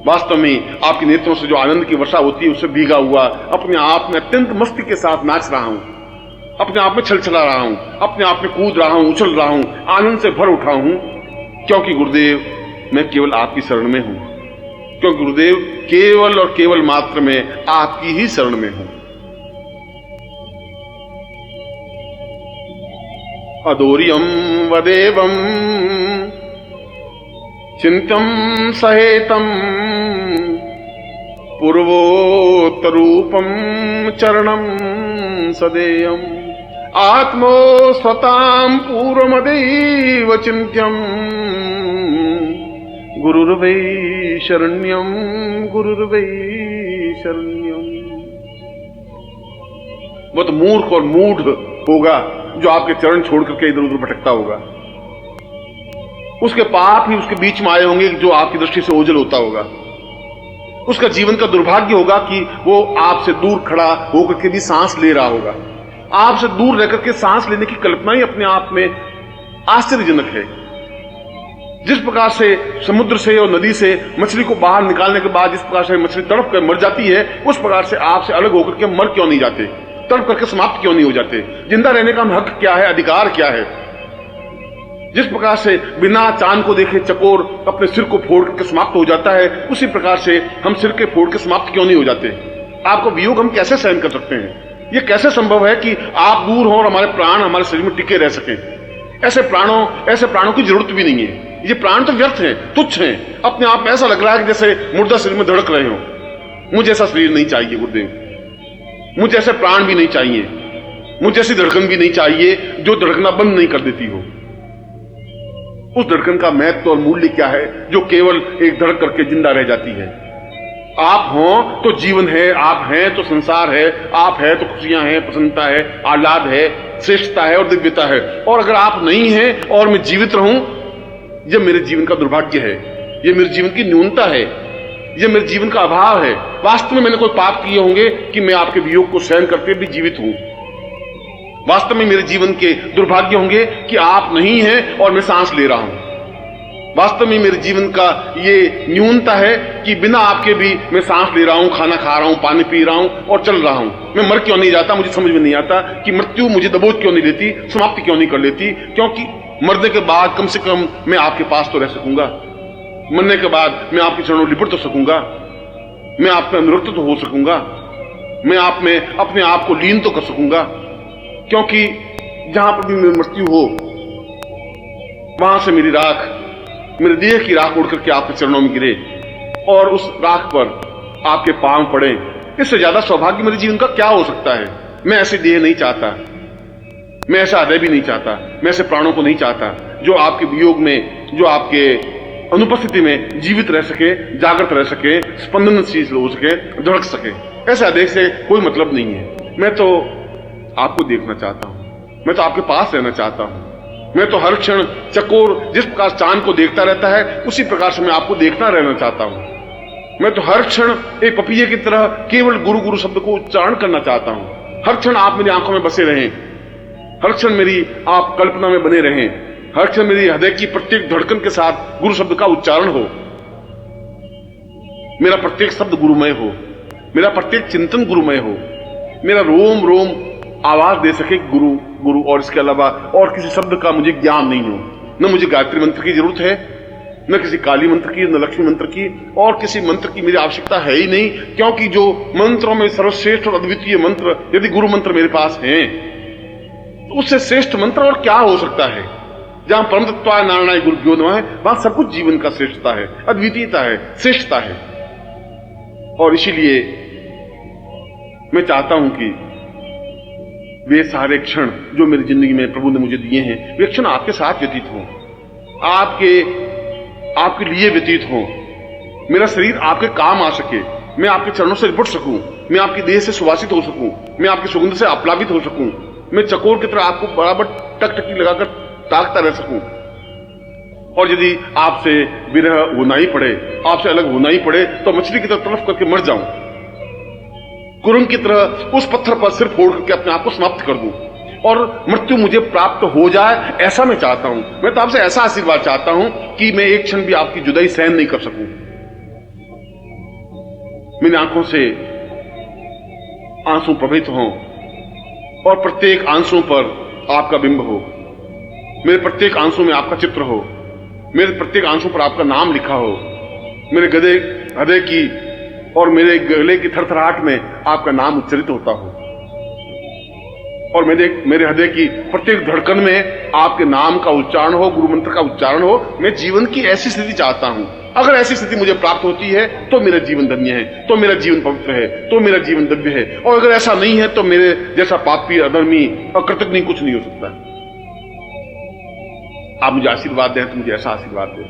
वास्तव में आपके नेत्रों से जो आनंद की वर्षा होती है उससे भीगा हुआ अपने आप में अत्यंत मस्ती के साथ नाच रहा हूं, अपने आप में छलछला रहा हूं, अपने आप में कूद रहा हूं, उछल रहा हूं, आनंद से भर उठा हूं। क्योंकि गुरुदेव, मैं केवल आपकी शरण में हूं। क्योंकि गुरुदेव, केवल और केवल मात्र में आपकी ही शरण में हूं। अदोर्यम वदेवम चिंतम सहेतम पूर्वोत्तरूपम चरणम सदेयम आत्मो स्वताम पूर्वमदैव चिंत्यम गुरुर्वै शरण्यम गुरुर्वै शरण्यम। वो तो मूर्ख और मूढ़ होगा जो आपके चरण छोड़ करके इधर उधर भटकता होगा। उसके पाप ही उसके बीच में आए होंगे जो आपकी दृष्टि से ओझल होता होगा। उसका जीवन का दुर्भाग्य होगा कि वो आपसे दूर खड़ा होकर के भी सांस ले रहा होगा। आपसे दूर रहकर के सांस लेने की कल्पना ही अपने आप में आश्चर्यजनक है। जिस प्रकार से समुद्र से और नदी से मछली को बाहर निकालने के बाद जिस प्रकार से मछली तड़प कर मर जाती है, उस प्रकार से आपसे अलग होकर के मर क्यों नहीं जाते, तड़प करके समाप्त क्यों नहीं हो जाते? जिंदा रहने का हक क्या है, अधिकार क्या है? जिस प्रकार से बिना चांद को देखे चकोर अपने सिर को फोड़ करके समाप्त हो जाता है, उसी प्रकार से हम सिर के फोड़ के समाप्त क्यों नहीं हो जाते? आपको वियोग हम कैसे सहन कर सकते हैं? यह कैसे संभव है कि आप दूर हो और हमारे प्राण हमारे शरीर में टिके रह सकें? ऐसे प्राणों की जरूरत भी नहीं है। ये प्राण तो व्यर्थ हैं, तुच्छ हैं। अपने आप में ऐसा लग रहा है कि जैसे मुर्दा शरीर में धड़क रहे हो। मुझे ऐसा शरीर नहीं चाहिए गुरुदेव, मुझे ऐसे प्राण भी नहीं चाहिए, मुझे ऐसी धड़कन भी नहीं चाहिए जो धड़कना बंद नहीं कर देती हो। उस धड़कन का महत्व और मूल्य क्या है जो केवल एक धड़क करके जिंदा रह जाती है? आप हो तो जीवन है, आप हैं तो संसार है, आप है तो खुशियां हैं, प्रसन्नता है, आह्लाद है, श्रेष्ठता है और दिव्यता है। और अगर आप नहीं हैं और मैं जीवित रहूं, यह मेरे जीवन का दुर्भाग्य है, यह मेरे जीवन की न्यूनता है, यह मेरे जीवन का अभाव है। वास्तव में मैंने कोई पाप किए होंगे कि मैं आपके वियोग को सहन करते भी जीवित हूं। वास्तव में मेरे जीवन के दुर्भाग्य होंगे कि आप नहीं हैं और मैं सांस ले रहा हूं। वास्तव में मेरे जीवन का ये न्यूनता है कि बिना आपके भी मैं सांस ले रहा हूं, खाना खा रहा हूं, पानी पी रहा हूं और चल रहा हूं। मैं मर क्यों नहीं जाता? मुझे समझ में नहीं आता कि मृत्यु मुझे दबोच क्यों नहीं लेती, समाप्ति क्यों नहीं कर लेती? क्योंकि मरने के बाद कम से कम मैं आपके पास तो रह सकूंगा, मरने के बाद मैं आपके चरणों लिपट तो सकूंगा, मैं आप में अनुरक्त तो हो सकूंगा, मैं आप में अपने आप को लीन तो कर सकूंगा। क्योंकि जहां पर भी मेरी मृत्यु हो, वहां से मेरी राख, मेरे देह की राख उड़ करके आपके चरणों में गिरे और उस राख पर आपके पांव पड़े। इससे ज्यादा सौभाग्य मेरे जीवन का क्या हो सकता है? मैं ऐसे देह नहीं चाहता, मैं ऐसा हृदय भी नहीं चाहता, मैं ऐसे प्राणों को नहीं चाहता जो आपके वियोग में, जो आपके अनुपस्थिति में जीवित रह सके, जागृत रह सके, स्पंदनशील हो सके, धड़क सके। ऐसा हृदय से कोई मतलब नहीं है। मैं तो आपको देखना चाहता हूं, मैं तो आपके पास रहना चाहता हूं। मैं तो हर क्षण चकोर जिस प्रकार चांद को देखता रहता है, उसी प्रकार से मैं आपको देखना रहना चाहता हूं। मैं तो हर क्षण एक पपीहे की तरह केवल गुरु गुरु शब्द को उच्चारण करना चाहता हूं। हर क्षण आप मेरी आंखों में बसे रहें, हर क्षण मेरी आप कल्पना में बने रहें, हर क्षण मेरी हृदय की प्रत्येक धड़कन के साथ गुरु शब्द का उच्चारण हो, मेरा प्रत्येक शब्द गुरुमय हो, मेरा प्रत्येक चिंतन गुरुमय हो, मेरा रोम रोम आवाज दे सके गुरु गुरु, और इसके अलावा और किसी शब्द का मुझे ज्ञान नहीं हो। न मुझे गायत्री मंत्र की जरूरत है, न किसी काली मंत्र की, न लक्ष्मी मंत्र की, और किसी मंत्र की मेरी आवश्यकता है ही नहीं। क्योंकि जो मंत्रों में सर्वश्रेष्ठ और अद्वितीय मंत्र यदि गुरु मंत्र मेरे पास हैं, तो उससे श्रेष्ठ मंत्र और क्या हो सकता है? जहां परम तत्वाय नारायणाय गुरुभ्यो नमः है, वहां सब कुछ जीवन का श्रेष्ठता है, अद्वितीयता है, श्रेष्ठता है। और इसीलिए मैं चाहता हूं कि वे सारे क्षण जो मेरी जिंदगी में प्रभु ने मुझे दिए हैं, वे क्षण आपके साथ व्यतीत हों, आपके लिए व्यतीत हों। मेरा शरीर आपके काम आ सके, मैं आपके चरणों से लिपट सकूं, मैं आपकी देह से सुवासित हो सकूं, मैं आपकी सुगंध से आप्लावित हो सकूं, मैं चकोर की तरह आपको बराबर टकटकी लगाकर ताकता रह सकूं। और यदि आपसे विरह होना ही पड़े, आपसे अलग होना ही पड़े, तो मछली की तरह तड़फ करके मर जाऊं, कुरंग की तरह उस पत्थर पर सिर फोड़ करके अपने आप को समाप्त कर दूं और मृत्यु मुझे प्राप्त हो जाए, ऐसा मैं चाहता हूं। मैं तो आपसे ऐसा आशीर्वाद चाहता हूं कि मैं एक क्षण भी आपकी जुदाई सहन नहीं कर सकूं। मेरी आंखों से आंसू प्रवाहित हों और प्रत्येक आंसू पर आपका बिंब हो, मेरे प्रत्येक आंसू में आपका चित्र हो, मेरे प्रत्येक आंसू पर आपका नाम लिखा हो, मेरे हृदय की और मेरे गले की थरथराहट में आपका नाम उच्चरित होता हो, और मेरे हृदय की प्रत्येक धड़कन में आपके नाम का उच्चारण हो, गुरु मंत्र का उच्चारण हो। मैं जीवन की ऐसी स्थिति चाहता हूं। अगर ऐसी स्थिति मुझे प्राप्त होती है तो मेरा जीवन धन्य है, तो मेरा जीवन पवित्र है, तो मेरा जीवन दिव्य है। और अगर ऐसा नहीं है तो मेरे जैसा पापी, अधर्मी और कृतज्ञ कुछ नहीं हो सकता। आप मुझे आशीर्वाद दें तो मुझे ऐसा आशीर्वाद दें,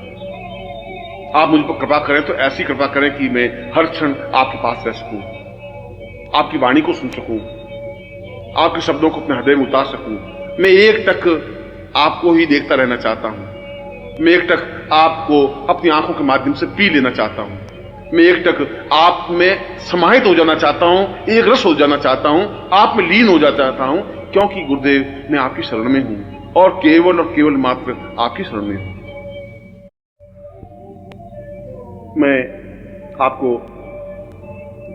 आप मुझ पर कृपा करें तो ऐसी कृपा करें कि मैं हर क्षण आपके पास रह सकूं, आपकी वाणी को सुन सकूं, आपके शब्दों को अपने हृदय में उतार सकूं। मैं एक टक आपको ही देखता रहना चाहता हूं, मैं एक टक आपको अपनी आंखों के माध्यम से पी लेना चाहता हूं। मैं एकटक आप में समाहित हो जाना चाहता हूं, एक रस हो जाना चाहता हूं, आप में लीन हो जाना चाहता हूं, क्योंकि गुरुदेव मैं आपकी शरण में हूं और केवल मात्र आपकी शरण में हूं। मैं आपको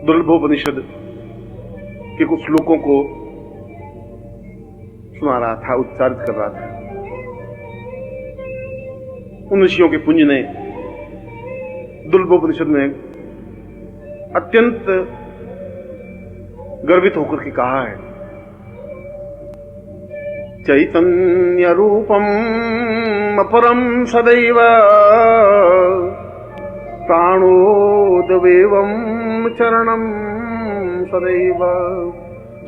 दुर्लभोपनिषद के कुछ श्लोकों को सुना रहा था, उच्चारित कर रहा था। उन ऋषियों के पुंज ने दुर्लभोपनिषद में अत्यंत गर्वित होकर के कहा है, चैतन्य रूपम अपरम सदैव प्राणोदवेवं चरणं सदैव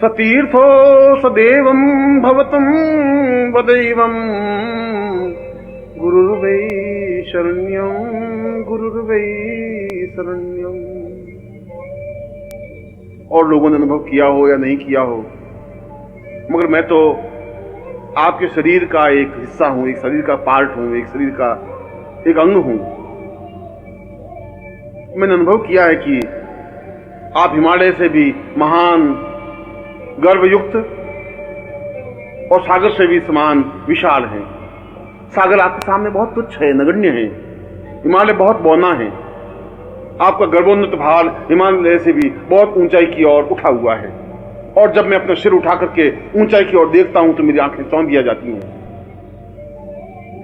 सतीर्थो सदेवं भवतं वदैवं गुरुर्वै शरण्यं गुरुर्वै शरण्यं। और लोगों ने अनुभव किया हो या नहीं किया हो, मगर मैं तो आपके शरीर का एक हिस्सा हूं, एक शरीर का पार्ट हूं, एक शरीर का एक अंग हूं। मैंने अनुभव किया है कि आप हिमालय से भी महान, गर्वयुक्त और सागर से भी समान विशाल हैं। सागर आपके सामने बहुत तुच्छ है, नगण्य है। हिमालय बहुत बौना है। आपका गर्वोन्नत भार हिमालय से भी बहुत ऊंचाई की ओर उठा हुआ है। और जब मैं अपना सिर उठा करके ऊंचाई की ओर देखता हूं तो मेरी आंखें चौंधिया जाती हैं।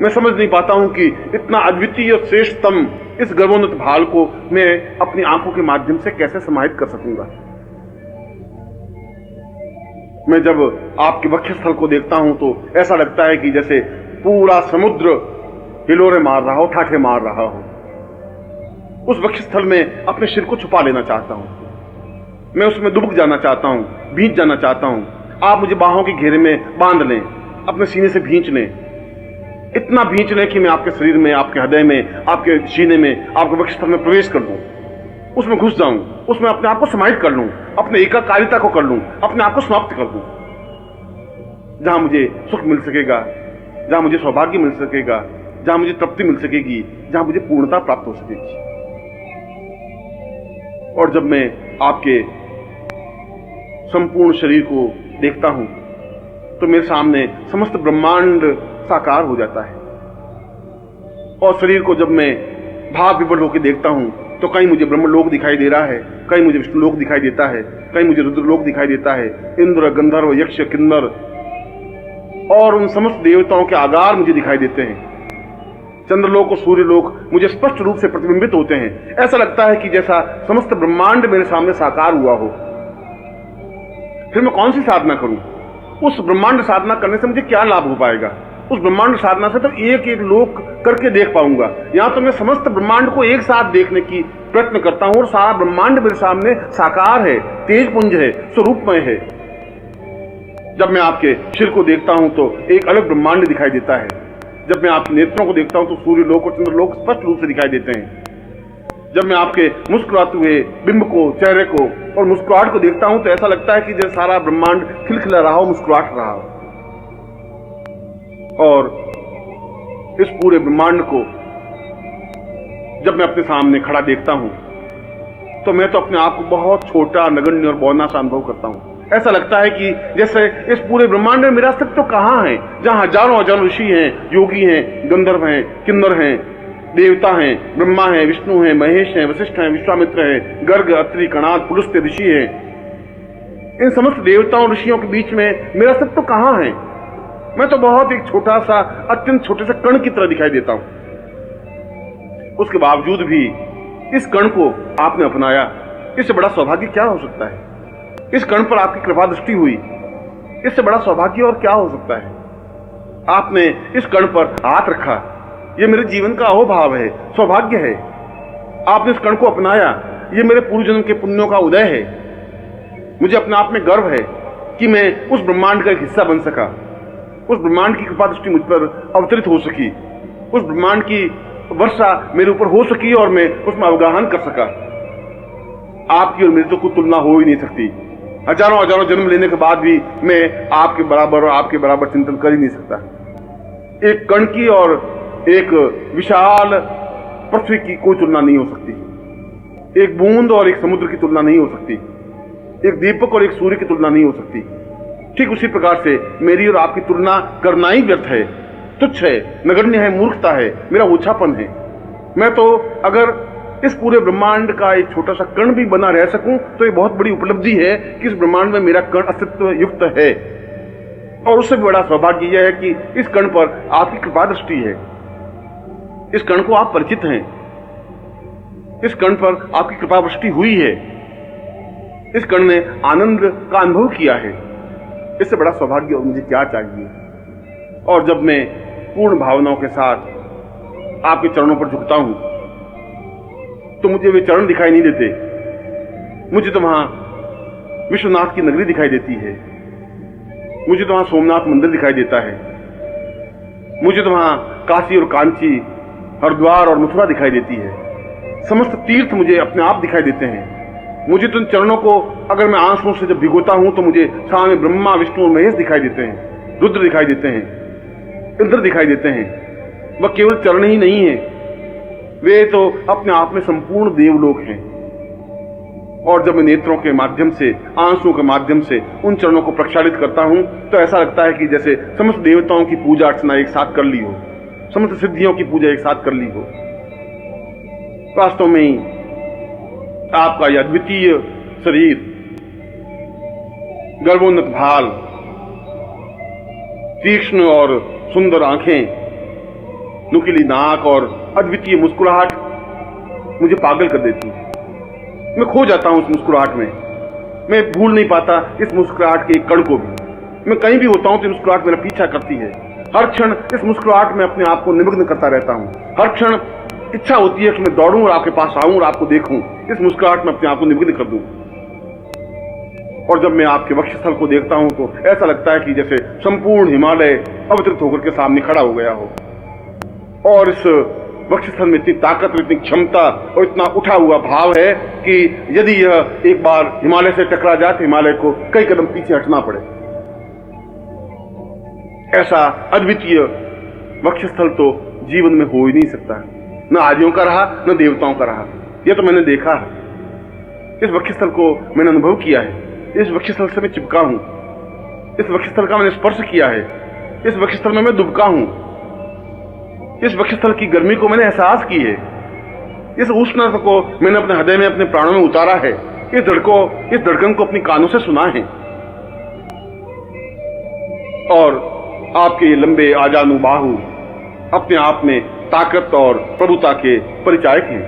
मैं समझ नहीं पाता हूं कि इतना अद्वितीय श्रेष्ठतम इस गर्वोन्नत भाल को मैं अपनी आंखों के माध्यम से कैसे समाहित कर सकूंगा। मैं जब आपके वक्षस्थल को देखता हूं तो ऐसा लगता है कि जैसे पूरा समुद्र हिलोरे मार रहा हो, ठाठे मार रहा हो। उस वक्षस्थल में अपने सिर को छुपा लेना चाहता हूं। मैं उसमें डूब जाना चाहता हूं, भींच जाना चाहता हूं। आप मुझे बाहों के घेरे में बांध लें, अपने सीने से भींच लें, इतना भींच लें कि मैं आपके शरीर में, आपके हृदय में, आपके सीने में, आपके वक्षस्थल में प्रवेश कर लूं, उसमें घुस जाऊं, उसमें अपने आप को समाहित कर लूं, अपने एकाकारिता को कर लूं, अपने आप को समाप्त कर दूं। जहां मुझे सुख मिल सकेगा, जहां मुझे सौभाग्य मिल सकेगा, जहां मुझे तृप्ति मिल सकेगी, जहां मुझे पूर्णता प्राप्त हो सकेगी। और जब मैं आपके संपूर्ण शरीर को देखता हूं तो मेरे सामने समस्त ब्रह्मांड साकार हो जाता है। और शरीर को जब मैं भाव विवल होकर देखता हूं तो कहीं मुझे ब्रह्मलोक दिखाई दे रहा है, कहीं मुझे विष्णुलोक दिखाई देता है, कहीं मुझे रुद्रलोक दिखाई देता है। इंद्र, गंधर्व, यक्ष, किन्नर और उन समस्त देवताओं के आगार मुझे दिखाई देते हैं। चंद्रलोक और सूर्यलोक मुझे स्पष्ट रूप से प्रतिबिंबित होते हैं। ऐसा लगता है कि जैसा समस्त ब्रह्मांड मेरे सामने साकार हुआ हो। फिर मैं कौन सी साधना करूं? उस ब्रह्मांड साधना करने से मुझे क्या लाभ हो पाएगा? उस ब्रह्मांड साधना से तो एक एक लोक करके देख पाऊंगा। यहां तो मैं समस्त ब्रह्मांड को एक साथ देखने की प्रयत्न करता हूं और सारा ब्रह्मांड मेरे सामने साकार है, तेजपुंज है, स्वरूपमय है। जब मैं आपके सिर को देखता हूं तो एक अलग ब्रह्मांड दिखाई देता है। जब मैं आपके नेत्रों को देखता हूं तो सूर्यलोक और चंद्रलोक स्पष्ट रूप से दिखाई देते हैं। जब मैं आपके मुस्कुराते हुए बिंब को, चेहरे को और मुस्कुराहट को देखता हूं तो ऐसा लगता है कि जैसे सारा ब्रह्मांड खिलखिला रहा हो, मुस्कुराहट रहा हो। और इस पूरे ब्रह्मांड को जब मैं अपने सामने खड़ा देखता हूं तो मैं तो अपने आप को बहुत छोटा, नगण्य और बौना सा अनुभव करता हूं। ऐसा लगता है कि जैसे इस पूरे ब्रह्मांड में मेरा अस्तित्व कहां है, जहां हजारों हजारों ऋषि हैं, योगी हैं, गंधर्व हैं, किन्नर हैं, देवता हैं, ब्रह्मा हैं, विष्णु हैं, महेश हैं, वशिष्ठ हैं, विश्वामित्र हैं, गर्ग, अत्रि, कणाद, पुलस्त्य ऋषि हैं। इन समस्त देवताओं ऋषियों के बीच में मेरा अस्तित्व कहां है? मैं तो बहुत एक छोटा सा, अत्यंत छोटे से कण की तरह दिखाई देता हूं। उसके बावजूद भी इस कण को आपने अपनाया, इससे बड़ा सौभाग्य क्या हो सकता है? इस कण पर आपकी कृपा दृष्टि हुई, इससे बड़ा सौभाग्य और क्या हो सकता है? आपने इस कण पर हाथ रखा, यह मेरे जीवन का अहोभाव है, सौभाग्य है। आपने इस कण को अपनाया, यह मेरे पूर्व जन्म के पुण्यों का उदय है। मुझे अपने आप में गर्व है कि मैं उस ब्रह्मांड का एक हिस्सा बन सका, उस ब्रह्मांड की कृपा दृष्टि मुझ पर अवतरित हो सकी, उस ब्रह्मांड की वर्षा मेरे ऊपर हो सकी और मैं उसमें अवगाहन कर सका। आपकी और मेरी तो कोई तुलना हो ही नहीं सकती। हजारों हजारों जन्म लेने के बाद भी मैं आपके बराबर और आपके बराबर चिंतन कर ही नहीं सकता। एक कण की और एक विशाल पृथ्वी की कोई तुलना नहीं हो सकती। एक बूंद और एक समुद्र की तुलना नहीं हो सकती, एक दीपक और एक सूर्य की तुलना नहीं हो सकती। ठीक उसी प्रकार से मेरी और आपकी तुलना करना ही व्यर्थ है, तुच्छ है, नगण्य है, मूर्खता है, मेरा ओछापन है। मैं तो अगर इस पूरे ब्रह्मांड का एक छोटा सा कण भी बना रह सकूं तो ये बहुत बड़ी उपलब्धि है कि इस ब्रह्मांड में मेरा कण अस्तित्व युक्त है। और उससे भी बड़ा सौभाग्य यह है कि इस कण पर आपकी कृपा दृष्टि है, इस कण को आप परिचित हैं, इस कण पर आपकी कृपा दृष्टि हुई है, इस कण ने आनंद का अनुभव किया है। इससे बड़ा सौभाग्य मुझे क्या चाहिए। और जब मैं पूर्ण भावनाओं के साथ आपके चरणों पर झुकता हूं तो मुझे वे चरण दिखाई नहीं देते, मुझे तो वहां विश्वनाथ की नगरी दिखाई देती है, मुझे तो वहां सोमनाथ मंदिर दिखाई देता है, मुझे तो वहां काशी और कांची, हरिद्वार और मथुरा दिखाई देती है। समस्त तीर्थ मुझे अपने आप दिखाई देते हैं। मुझे तो इन चरणों को अगर मैं आंसुओं से जब भिगोता हूं तो मुझे सामने ब्रह्मा, विष्णु और महेश दिखाई देते हैं, रुद्र दिखाई देते हैं, इंद्र दिखाई देते हैं। वह केवल चरण ही नहीं है, वे तो अपने आप में संपूर्ण देवलोक हैं। और जब मैं नेत्रों के माध्यम से, आंसुओं के माध्यम से उन चरणों को प्रक्षालित करता हूं तो ऐसा लगता है कि जैसे समस्त देवताओं की पूजा अर्चना एक साथ कर ली हो, समस्त सिद्धियों की पूजा एक साथ कर ली हो। वास्तव में ही आपका यह अद्वितीय शरीर, गर्भोन्नत भाल, तीक्ष्ण और सुंदर आंखें, नुकीली नाक और अद्वितीय मुस्कुराहट मुझे पागल कर देती है। मैं खो जाता हूं उस मुस्कुराहट में, मैं भूल नहीं पाता इस मुस्कुराहट के एक कण को भी। मैं कहीं भी होता हूं तो मुस्कुराहट मेरा पीछा करती है। हर क्षण इस मुस्कुराहट में अपने आप को निमग्न करता रहता हूं। हर क्षण इच्छा होती है कि मैं दौड़ूं और आपके पास आऊं और आपको देखूं, इस मुस्कुराहट में अपने आप को निमग्न कर दूं। और जब मैं आपके वक्षस्थल को देखता हूं तो ऐसा लगता है कि जैसे संपूर्ण हिमालय अवतरित होकर के सामने खड़ा हो गया हो। और इस वक्षस्थल में इतनी ताकत, इतनी क्षमता और इतना उठा हुआ भाव है कि यदि यह एक बार हिमालय से टकरा जाए तो हिमालय को कई कदम पीछे हटना पड़े। ऐसा अद्वितीय वक्षस्थल तो जीवन में हो ही नहीं सकता, न आर्यों का रहा न देवताओं का रहा। यह तो मैंने देखा है, इस वक्षस्थल को मैंने अनुभव किया है, इस वक्षस्थल से मैं चिपका हूं, इस वक्षस्थल का मैंने स्पर्श किया है, इस वक्षस्थल में मैं दुबका हूं, इस वक्षस्थल की गर्मी को मैंने एहसास की है, इस उष्णता को मैंने अपने हृदय में, अपने प्राणों में उतारा है, इस धड़कन को अपनी कानों से सुना है। और आपके ये लंबे आजानु बाहु अपने आप में ताकत और प्रभुता के परिचायक हैं।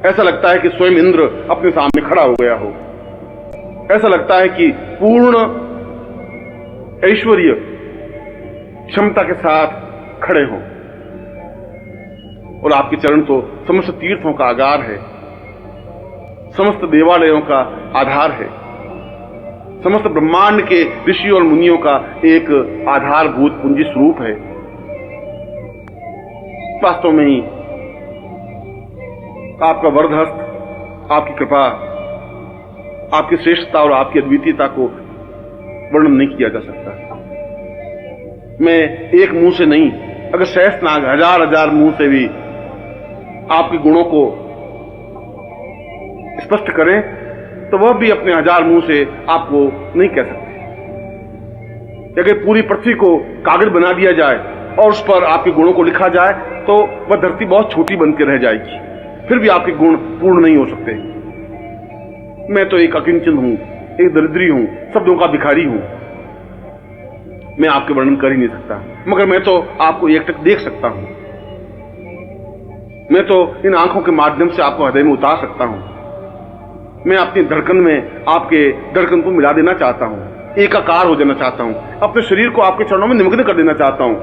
ऐसा लगता है कि स्वयं इंद्र अपने सामने खड़ा हो गया हो। ऐसा लगता है कि पूर्ण ऐश्वर्य क्षमता के साथ खड़े हों। और आपके चरण तो समस्त तीर्थों का आगार है, समस्त देवालयों का आधार है, समस्त ब्रह्मांड के ऋषि और मुनियों का एक आधारभूत पूंजी स्वरूप है। वास्तव में ही आपका वरदहस्त, आपकी कृपा, आपकी श्रेष्ठता और आपकी अद्वितीयता को वर्णन नहीं किया जा सकता। मैं एक मुंह से नहीं, अगर सहस्त्रनाग हजार मुंह से भी आपके गुणों को स्पष्ट करें तो वह भी अपने हजार मुंह से आपको नहीं कह सकते। अगर पूरी पृथ्वी को कागज बना दिया जाए और उस पर आपके गुणों को लिखा जाए तो वह धरती बहुत छोटी बनकर रह जाएगी, फिर भी आपके गुण पूर्ण नहीं हो सकते। मैं तो एक अकिंचन हूं, एक दरिद्री हूं, शब्दों का भिखारी हूं। मैं आपके वर्णन कर ही नहीं सकता, मगर मैं तो आपको एकटक देख सकता हूं। मैं तो इन आंखों के माध्यम से आपको हृदय में उतार सकता हूं। मैं अपनी धड़कन में आपके धड़कन को मिला देना चाहता हूं, एकाकार हो जाना चाहता हूं, अपने शरीर को आपके चरणों में निमग्न कर देना चाहता हूं,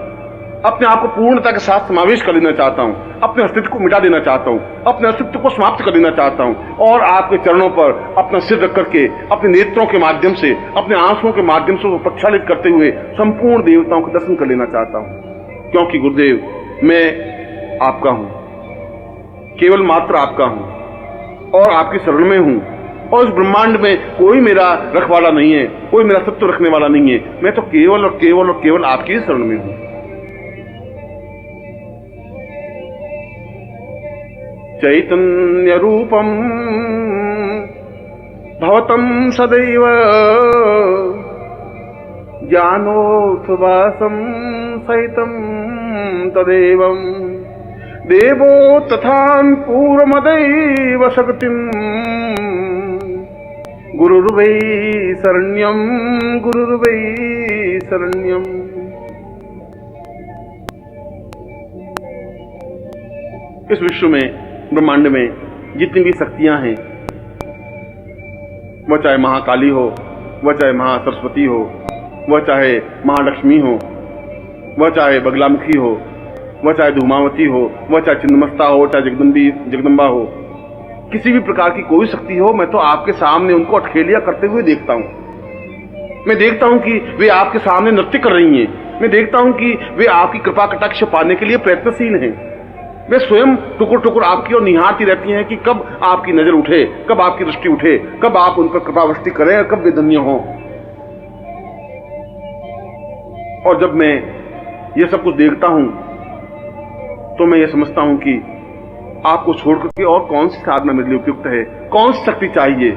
अपने आप को पूर्णता के साथ समावेश कर देना चाहता हूं, अपने अस्तित्व को मिटा देना चाहता हूं, अपने अस्तित्व को समाप्त कर देना चाहता हूं और आपके चरणों पर अपना सिर रख करके अपने नेत्रों के माध्यम से, अपने आंसुओं के माध्यम से प्रक्षालित करते हुए संपूर्ण देवताओं के दर्शन कर लेना चाहता हूं। क्योंकि गुरुदेव, मैं आपका हूं, केवल मात्र आपका हूं और आपकी शरण में हूं। और इस ब्रह्मांड में कोई मेरा रखवाला नहीं है, कोई मेरा सत्व रखने वाला नहीं है। मैं तो केवल और केवल और केवल आपकी ही शरण में हूं। चैतन्य रूपम भवतं सदैव ज्ञानोत्सवासं सहितं तदेवं देवो तथान् पूर्वमदैव शक्तिं गुरुर्वै शरण्यं गुरुर्वै शरण्यम्। इस विश्व में, ब्रह्मांड में जितनी भी शक्तियां हैं, वह चाहे महाकाली हो, वह चाहे महासरस्वती हो, वह चाहे महालक्ष्मी हो, वह चाहे बगलामुखी हो, वह चाहे धूमावती हो, वह चाहे छिन्नमस्ता हो, चाहे जगदम्बा हो, किसी भी प्रकार की कोई शक्ति हो, मैं तो आपके सामने उनको अठखेलिया करते हुए देखता हूं। मैं देखता हूं कि वे आपके सामने नृत्य कर रही हैं। मैं देखता हूं कि वे आपकी कृपा कटाक्ष पाने के लिए प्रयत्नशील हैं। वे स्वयं टुकुर टुकुर आपकी ओर निहारती रहती हैं कि कब आपकी नजर उठे, कब आपकी दृष्टि उठे, कब आप उन पर कृपावृष्टि करें और कब वे धन्य हों। और जब मैं ये सब कुछ देखता हूं तो मैं ये समझता हूं कि आपको छोड़कर के और कौन सी साधना मेरे लिए उपयुक्त है, कौन सी शक्ति चाहिए,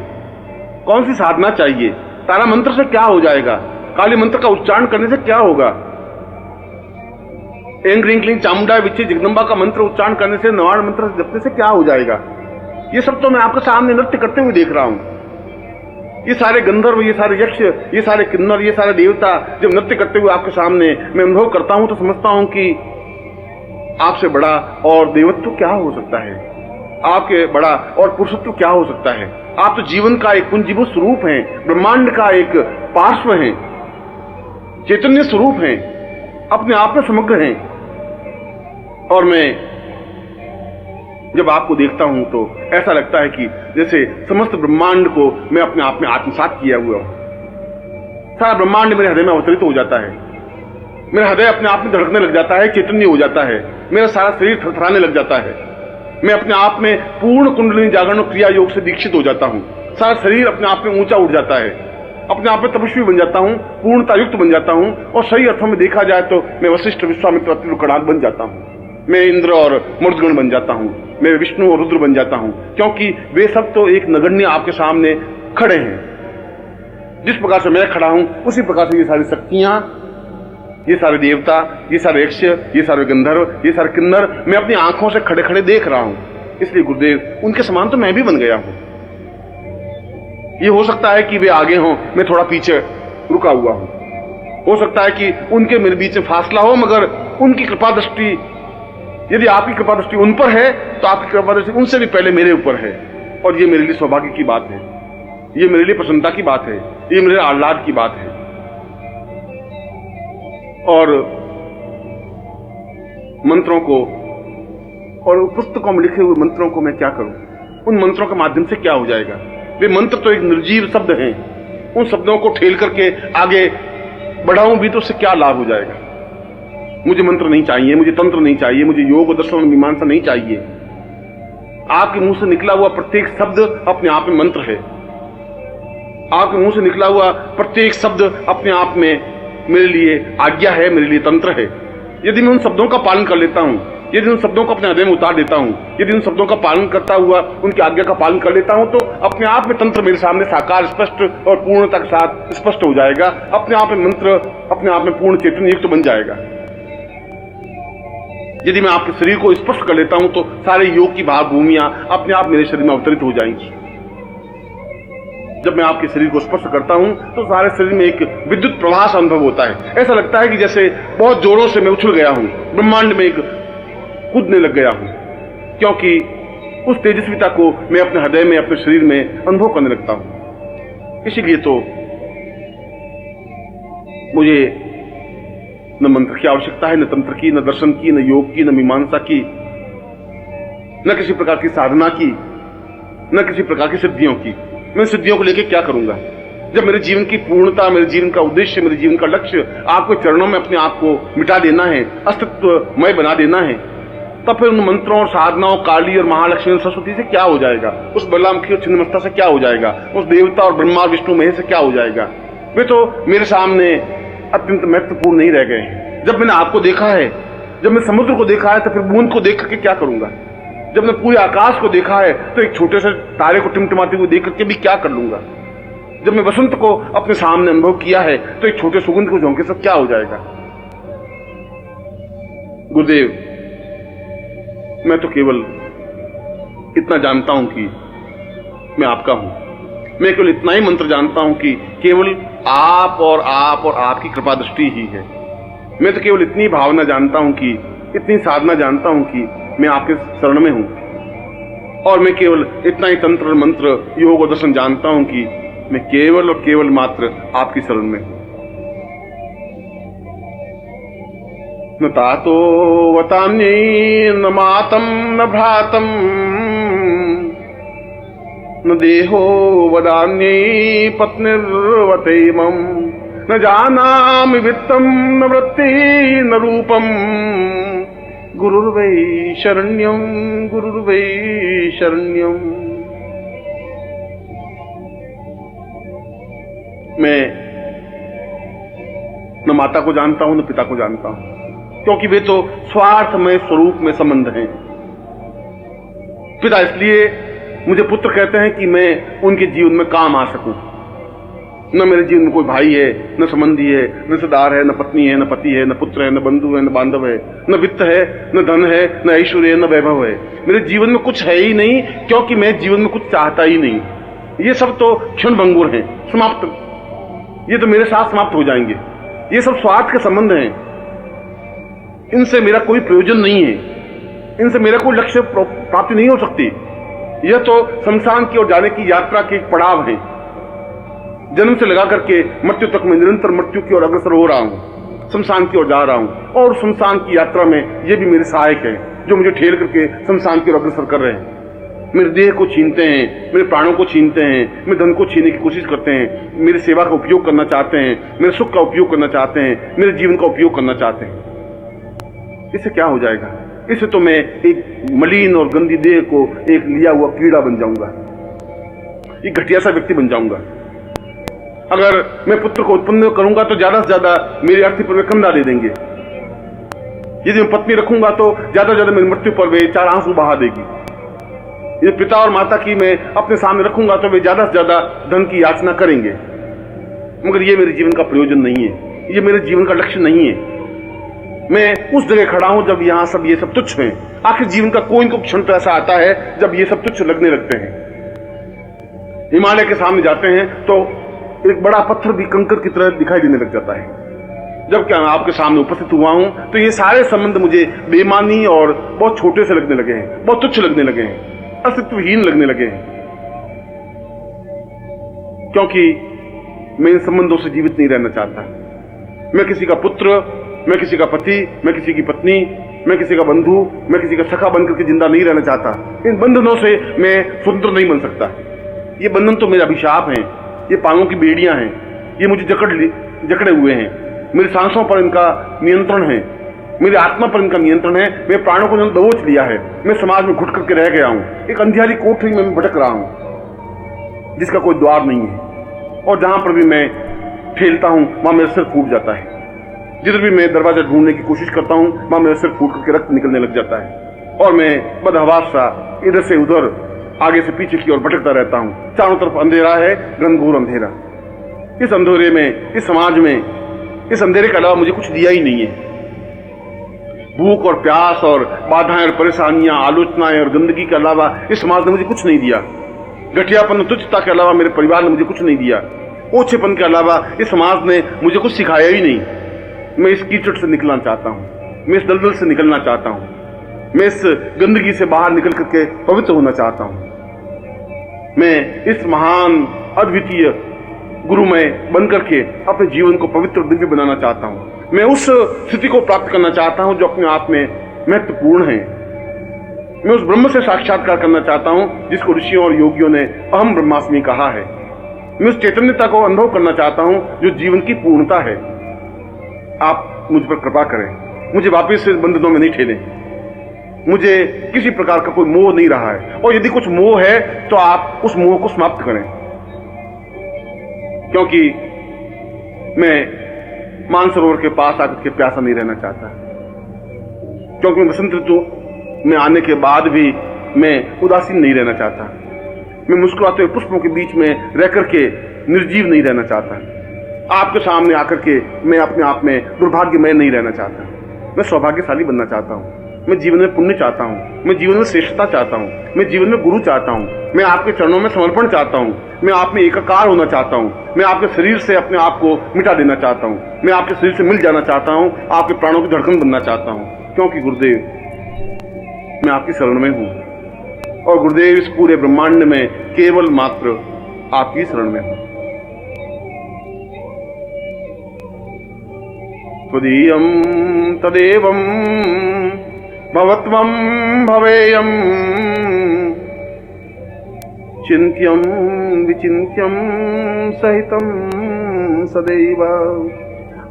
कौन सी साधना चाहिए। तारा मंत्र से क्या हो जाएगा, काली मंत्र का उच्चारण करने से क्या होगा, एंग रिंग क्लिंग चामुंडा विच्ची जगदम्बा का मंत्र उच्चारण करने से, नवाण मंत्र जपने से क्या हो जाएगा। ये सब तो मैं आपके सामने नृत्य करते हुए देख रहा हूं। ये सारे गंधर्व, ये सारे यक्ष, ये सारे किन्नर, ये सारे देवता जब नृत्य करते हुए आपके सामने मैं अनुभव करता हूं तो समझता हूं कि आपसे बड़ा और देवत्व क्या हो सकता है, आपके बड़ा और पुरुषत्व क्या हो सकता है। आप तो जीवन का एक पुंजीभूत स्वरूप हैं, ब्रह्मांड का एक पार्श्व हैं, चैतन्य स्वरूप हैं, अपने आप में समग्र हैं। और मैं जब आपको देखता हूं तो ऐसा लगता है कि जैसे समस्त ब्रह्मांड को मैं अपने आप में आत्मसात किया हुआ हूं। सारा ब्रह्मांड मेरे हृदय में अवतरित हो जाता है, मेरा हृदय अपने आप में धड़कने लग जाता है, चैतन्य हो जाता है, मेरा सारा शरीर थरथराने लग जाता है। मैं अपने आप में पूर्ण कुंडलिनी जागरण क्रिया योग से दीक्षित हो जाता हूं। सारा शरीर अपने आप में ऊंचा उठ जाता है, अपने आप में तपस्वी बन जाता हूं, पूर्णता युक्त बन जाता हूं। और सही अर्थों में देखा जाए तो मैं वशिष्ठ, विश्वामित्र, अत्रि, कणाद बन जाता हूं। मैं इंद्र और मरुदगण बन जाता हूं, मैं विष्णु और रुद्र बन जाता हूं, क्योंकि वे सब तो एक नगण्य आपके सामने खड़े हैं। जिस प्रकार से मैं खड़ा हूं उसी प्रकार से ये सारी शक्तियां, ये सारे देवता, ये सारे यक्ष, ये सारे गंधर्व, ये सारे किन्नर मैं अपनी आंखों से खड़े खड़े देख रहा हूं। इसलिए गुरुदेव, उनके समान तो मैं भी बन गया हूं। ये हो सकता है कि वे आगे हों, मैं थोड़ा पीछे रुका हुआ हूं। हो सकता है कि उनके मेरे बीच में फासला हो, मगर उनकी कृपा दृष्टि, यदि आपकी कृपा दृष्टि उन पर है तो आपकी कृपा दृष्टि उनसे भी पहले मेरे ऊपर है। और ये मेरे लिए सौभाग्य की बात है, ये मेरे लिए प्रसन्नता की बात है, ये मेरे आह्लाद की बात है। और मंत्रों को और पुस्तकों में लिखे हुए मंत्रों को मैं क्या करूं, उन मंत्रों के माध्यम से क्या हो जाएगा। वे मंत्र तो एक निर्जीव शब्द हैं, उन शब्दों को ठेल करके आगे बढ़ाऊं भी तो उससे क्या लाभ हो जाएगा। मुझे मंत्र नहीं चाहिए, मुझे तंत्र नहीं चाहिए, मुझे योग दर्शन मीमांसा नहीं चाहिए। आपके मुंह से निकला हुआ प्रत्येक शब्द अपने आप में मंत्र है। आपके मुंह से निकला हुआ प्रत्येक शब्द अपने आप में मेरे लिए आज्ञा है, मेरे लिए तंत्र है। यदि मैं उन शब्दों का पालन कर लेता हूं, यदि उन शब्दों को अपने हृदय में उतार देता हूं, यदि उन शब्दों का पालन करता हुआ उनकी आज्ञा का पालन कर लेता हूं, तो अपने आप में तंत्र मेरे सामने साकार, स्पष्ट और पूर्णता के साथ स्पष्ट हो जाएगा। अपने आप में मंत्र अपने आप में पूर्ण चैतन्य युक्त बन जाएगा। यदि मैं आपके शरीर को स्पर्श कर लेता हूं तो सारे योग की भाव भूमियां अपने आप मेरे शरीर में अवतरित हो जाएंगी। जब मैं आपके शरीर को स्पर्श करता हूं तो सारे शरीर में एक विद्युत प्रवाह सा अनुभव होता है। ऐसा लगता है कि जैसे बहुत जोरों से मैं उछल गया हूं, ब्रह्मांड में एक कूदने लग गया हूं, क्योंकि उस तेजस्विता को मैं अपने हृदय में, अपने शरीर में अनुभव करने लगता हूं। इसीलिए तो मुझे न मंत्र की आवश्यकता है, न तंत्र की, न दर्शन की, न योग की, न मीमांसा की, न किसी प्रकार की साधना की, न किसी प्रकार की सिद्धियों की। मैं सिद्धियों को लेकर क्या करूंगा जब मेरे जीवन की पूर्णता, मेरे जीवन का उद्देश्य, मेरे जीवन का लक्ष्य आपके चरणों में अपने आप को मिटा देना है, अस्तित्वमय बना देना है। तब फिर उन मंत्रों और साधनाओं, काली और महालक्ष्मी और सरस्वती से क्या हो जाएगा, उस बलरामुखी और छिन्नमस्ता से क्या हो जाएगा, उस देवता और ब्रह्मा विष्णु महेश से क्या हो जाएगा। वे तो मेरे सामने अत्यंत महत्वपूर्ण नहीं रह गए हैं। जब मैंने आपको देखा है, जब मैं समुद्र को देखा है, तो फिर बूंद को देख करके क्या करूंगा। जब मैं पूरे आकाश को देखा है तो एक छोटे से तारे को टिमटिमाते हुए देख करके भी क्या कर लूंगा। जब मैं वसंत को अपने सामने अनुभव किया है तो एक छोटे सुगंध को झोंके से क्या हो जाएगा। गुरुदेव, मैं तो केवल इतना जानता हूं कि मैं आपका हूं। मैं केवल इतना ही मंत्र जानता हूं कि केवल आप और आपकी कृपा दृष्टि ही है। मैं तो केवल इतनी भावना जानता हूं कि, इतनी साधना जानता हूं कि मैं आपके शरण में हूं। और मैं केवल इतना ही तंत्र मंत्र योग और दर्शन जानता हूं कि मैं केवल और केवल मात्र आपकी शरण में हूं। न तातो वतान्ये न मातम न भ्रातम न देहो वदान्ये पत्निर्वतैमं न जानामि वित्तं न वृत्ति न रूपम गुरुर्वै शरण्यं गुरुर्वै शरण्यं। मैं न माता को जानता हूं न पिता को जानता हूं, क्योंकि वे तो स्वार्थमय स्वरूप में संबंध हैं। पिता इसलिए मुझे पुत्र कहते हैं कि मैं उनके जीवन में काम आ सकूं। न मेरे जीवन में कोई भाई है, न संबंधी है, न रिश्तेदार है, न पत्नी है, न पति है, न पुत्र है, न बंधु है, न बांधव है, न वित्त है, न धन है, न ऐश्वर्य है, न वैभव है। मेरे जीवन में कुछ है ही नहीं, क्योंकि मैं जीवन में कुछ चाहता ही नहीं। ये सब तो क्षण भंगुर हैं, समाप्त। ये तो मेरे साथ समाप्त हो जाएंगे। ये सब स्वार्थ के संबंध हैं। इनसे मेरा कोई प्रयोजन नहीं है, इनसे मेरा कोई लक्ष्य प्राप्ति नहीं हो सकती। यह तो शमशान की ओर जाने की यात्रा के एक पड़ाव है। जन्म से लगा करके मृत्यु तक मैं निरंतर मृत्यु की ओर अग्रसर हो रहा हूं, शमशान की ओर जा रहा हूं। और शमशान की यात्रा में ये भी मेरे सहायक हैं, जो मुझे ठेल करके शमशान की ओर अग्रसर कर रहे हैं। मेरे देह को छीनते हैं, मेरे प्राणों को छीनते हैं, मेरे धन को छीनने की कोशिश करते हैं, मेरी सेवा का उपयोग करना चाहते हैं, मेरे सुख का उपयोग करना चाहते हैं, मेरे जीवन का उपयोग करना चाहते हैं। इससे क्या हो जाएगा? इससे तो मैं एक मलिन और गंदी देह को एक लिया हुआ कीड़ा बन जाऊंगा, एक घटिया सा व्यक्ति बन जाऊंगा। अगर मैं पुत्र को उत्पन्न करूंगा तो ज्यादा से ज्यादा मेरी अर्थी पर वे कंधा दे देंगे। यदि मैं पत्नी रखूंगा तो ज्यादा से ज्यादा मेरी मृत्यु पर वे 4 आंसू बहा देगी। यदि पिता और माता की मैं अपने सामने रखूंगा तो वे ज्यादा से ज्यादा धन की याचना करेंगे। मगर ये मेरे जीवन का प्रयोजन नहीं है, ये मेरे जीवन का लक्ष्य नहीं है। मैं उस जगह खड़ा हूं जब यहां सब ये सब तुच्छ हैं। आखिर जीवन का कोई इनको क्षण तो ऐसा आता है जब ये सब तुच्छ लगने लगते हैं। हिमालय के सामने जाते हैं तो एक बड़ा पत्थर भी कंकर की तरह दिखाई देने लग जाता है। जब क्या मैं आपके सामने उपस्थित हुआ हूं तो ये सारे संबंध मुझे बेमानी और बहुत छोटे से लगने लगे हैं, बहुत तुच्छ लगने लगे हैं, अस्तित्वहीन लगने लगे हैं। क्योंकि मैं इन संबंधों से जीवित नहीं रहना चाहता। मैं किसी का पुत्र, मैं किसी का पति, मैं किसी की पत्नी, मैं किसी का बंधु, मैं किसी का सखा बनकर के जिंदा नहीं रहना चाहता। इन बंधनों से मैं स्वतंत्र नहीं बन सकता। ये बंधन तो मेरा अभिशाप है, ये पांवों की बेड़ियां हैं, ये मुझे जकड़े हुए हैं। मेरी सांसों पर इनका नियंत्रण है, मेरी आत्मा पर इनका नियंत्रण है। मेरे प्राणों को दबोच लिया है। मैं समाज में घुट करके रह गया हूं, एक अंधियारी कोठरी में मैं भटक रहा हूं जिसका कोई द्वार नहीं है। और जहां पर भी मैं ठेलता हूं वहां मेरा सिर फूट जाता है। जिधर भी मैं दरवाजा ढूंढने की कोशिश करता हूं वहां मेरा सिर फूट करके रक्त निकलने लग जाता है। और मैं बदहवास सा इधर से उधर, आगे से पीछे की ओर भटकता रहता हूं। चारों तरफ अंधेरा है, घनघोर अंधेरा। इस अंधेरे में, इस समाज में, इस अंधेरे के अलावा मुझे कुछ दिया ही नहीं है। भूख और प्यास और बाधाएं और परेशानियां, आलोचनाएं और गंदगी के अलावा इस समाज ने मुझे कुछ नहीं दिया। घटियापन और तुच्छता के अलावा मेरे परिवार ने मुझे कुछ नहीं दिया। ओछेपन के अलावा इस समाज ने मुझे कुछ सिखाया ही नहीं। मैं इस कीचड़ से निकलना चाहता हूं, मैं इस दलदल से निकलना चाहता हूं, मैं इस गंदगी से बाहर निकल करके पवित्र होना चाहता हूं। मैं इस महान अद्वितीय गुरुमय बनकर के अपने जीवन को पवित्र दिव्य बनाना चाहता हूं। मैं उस स्थिति को प्राप्त करना चाहता हूं जो अपने आप में महत्वपूर्ण है। मैं उस ब्रह्म से साक्षात्कार करना चाहता हूं जिसको ऋषियों और योगियों ने अहम ब्रह्मास्मि कहा है। मैं उस चैतन्यता को अनुभव करना चाहता हूं जो जीवन की पूर्णता है। आप मुझ पर कृपा करें, मुझे वापस से बंधनों में नहीं ठेलें। मुझे किसी प्रकार का कोई मोह नहीं रहा है, और यदि कुछ मोह है तो आप उस मोह को समाप्त करें। क्योंकि मैं मानसरोवर के पास आकर के प्यासा नहीं रहना चाहता। क्योंकि वसंत ऋतु में आने के बाद भी मैं उदासीन नहीं रहना चाहता। मैं मुस्कुराते हुए पुष्पों के बीच में रह करके निर्जीव नहीं रहना चाहता। आपके सामने आकर के मैं अपने आप में दुर्भाग्यमय नहीं रहना चाहता। मैं सौभाग्यशाली बनना चाहता हूँ। मैं जीवन में पुण्य चाहता हूँ। मैं जीवन में श्रेष्ठता चाहता हूँ। मैं जीवन में गुरु चाहता हूँ। मैं आपके चरणों में समर्पण चाहता हूँ। मैं आप में एकाकार होना चाहता हूँ। मैं आपके शरीर से अपने आप को मिटा देना चाहता हूँ। मैं आपके शरीर से मिल जाना चाहता हूँ। आपके प्राणों की धड़कन बनना चाहता हूँ, क्योंकि गुरुदेव मैं आपकी शरण में हूँ और गुरुदेव इस पूरे ब्रह्मांड में केवल मात्र आपकी शरण में हूँ। त्वदीयं तदेवं भवत्वं भवेयं चिन्त्यं विचिन्त्यं सहितं सदैव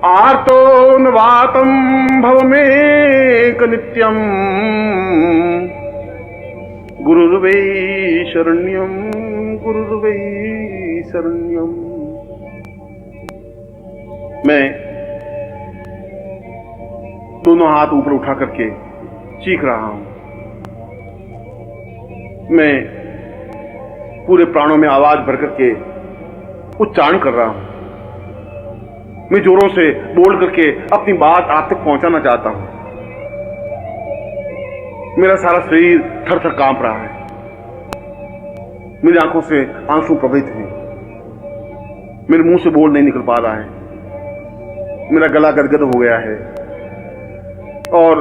आर्तो नवातं भवमेक नित्यं गुरुर्वै शरण्यं गुरुर्वै शरण्यं। मैं दोनों हाथ ऊपर उठा करके चीख रहा हूं। मैं पूरे प्राणों में आवाज भर करके उच्चारण कर रहा हूं। मैं जोरों से बोल करके अपनी बात आप तक पहुंचाना चाहता हूं। मेरा सारा शरीर थर थर कांप रहा है। मेरी आंखों से आंसू प्रवाहित हैं। मेरे मुंह से बोल नहीं निकल पा रहा है। मेरा गला गदगद हो गया है और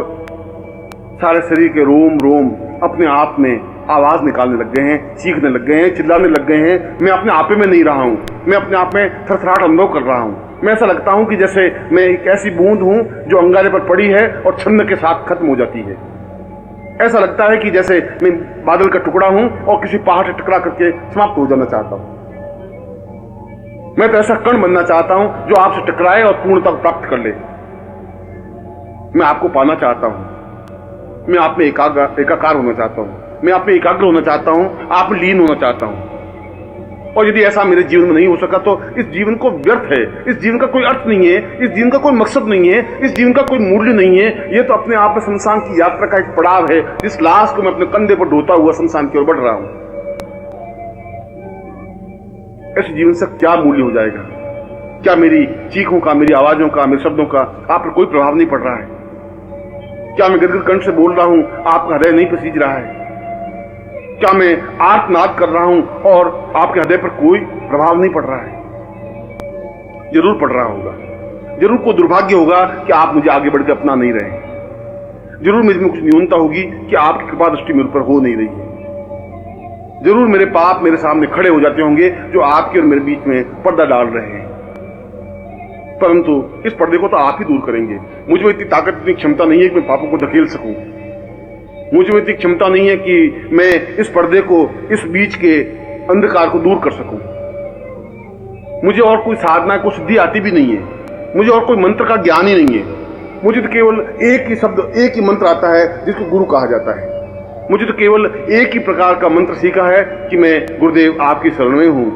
सारे शरीर के रोम रोम अपने आप में आवाज निकालने लग गए हैं, चीखने लग गए हैं, चिल्लाने लग गए हैं। मैं अपने आपे में नहीं रहा हूं। मैं अपने आप में थरथराहट अनुभव कर रहा हूं। मैं ऐसा लगता हूं कि जैसे मैं एक ऐसी बूंद हूं जो अंगारे पर पड़ी है और छन्न के साथ खत्म हो जाती है। ऐसा लगता है कि जैसे मैं बादल का टुकड़ा हूं और किसी पहाड़ से टकरा करके समाप्त हो जाना चाहता हूं। मैं तो ऐसा कण बनना चाहता हूं जो आपसे टकराए और पूर्णता प्राप्त कर ले। मैं आपको पाना चाहता हूं। मैं आप में एकाकार होना चाहता हूं। मैं आप में एकाग्र होना चाहता हूं। आप में लीन होना चाहता हूं। और यदि ऐसा मेरे जीवन में नहीं हो सका तो इस जीवन को व्यर्थ है। इस जीवन का कोई अर्थ नहीं है। इस जीवन का कोई मकसद नहीं है। इस जीवन का कोई मूल्य नहीं है। यह तो अपने आप में शमशान की यात्रा का एक पड़ाव है, जिस लाश को मैं अपने कंधे पर ढोता हुआ शमशान की ओर बढ़ रहा हूं। ऐसे जीवन से क्या मूल्य हो जाएगा? क्या मेरी चीखों का, मेरी आवाजों का, मेरे शब्दों का आप पर कोई प्रभाव नहीं पड़ रहा है? क्या मैं गदगद कंठ से बोल रहा हूं, आपका हृदय नहीं पसीज रहा है? क्या मैं आर्तनाद कर रहा हूं और आपके हृदय पर कोई प्रभाव नहीं पड़ रहा है? जरूर पड़ रहा होगा। जरूर कोई दुर्भाग्य होगा कि आप मुझे आगे बढ़ के अपना नहीं रहे। जरूर मुझ में कुछ न्यूनता होगी कि आपकी कृपा दृष्टि मेरे ऊपर हो नहीं रही है। जरूर मेरे पाप मेरे सामने खड़े हो जाते होंगे जो आपके और मेरे बीच में पर्दा डाल रहे हैं। परंतु इस पर्दे को तो आप ही दूर करेंगे। मुझ में इतनी ताकत, इतनी क्षमता नहीं है कि मैं पापों को धकेल सकूं। मुझ में इतनी क्षमता नहीं है कि मैं इस पर्दे को, इस बीच के अंधकार को दूर कर सकूं। मुझे और कोई साधना, कोई सिद्धि आती भी नहीं है। मुझे और कोई मंत्र का ज्ञान ही नहीं है। मुझे तो केवल एक ही शब्द, एक ही मंत्र आता है जिसको गुरु कहा जाता है। मुझे तो केवल एक ही प्रकार का मंत्र सीखा है कि मैं गुरुदेव आपकी शरण में हूं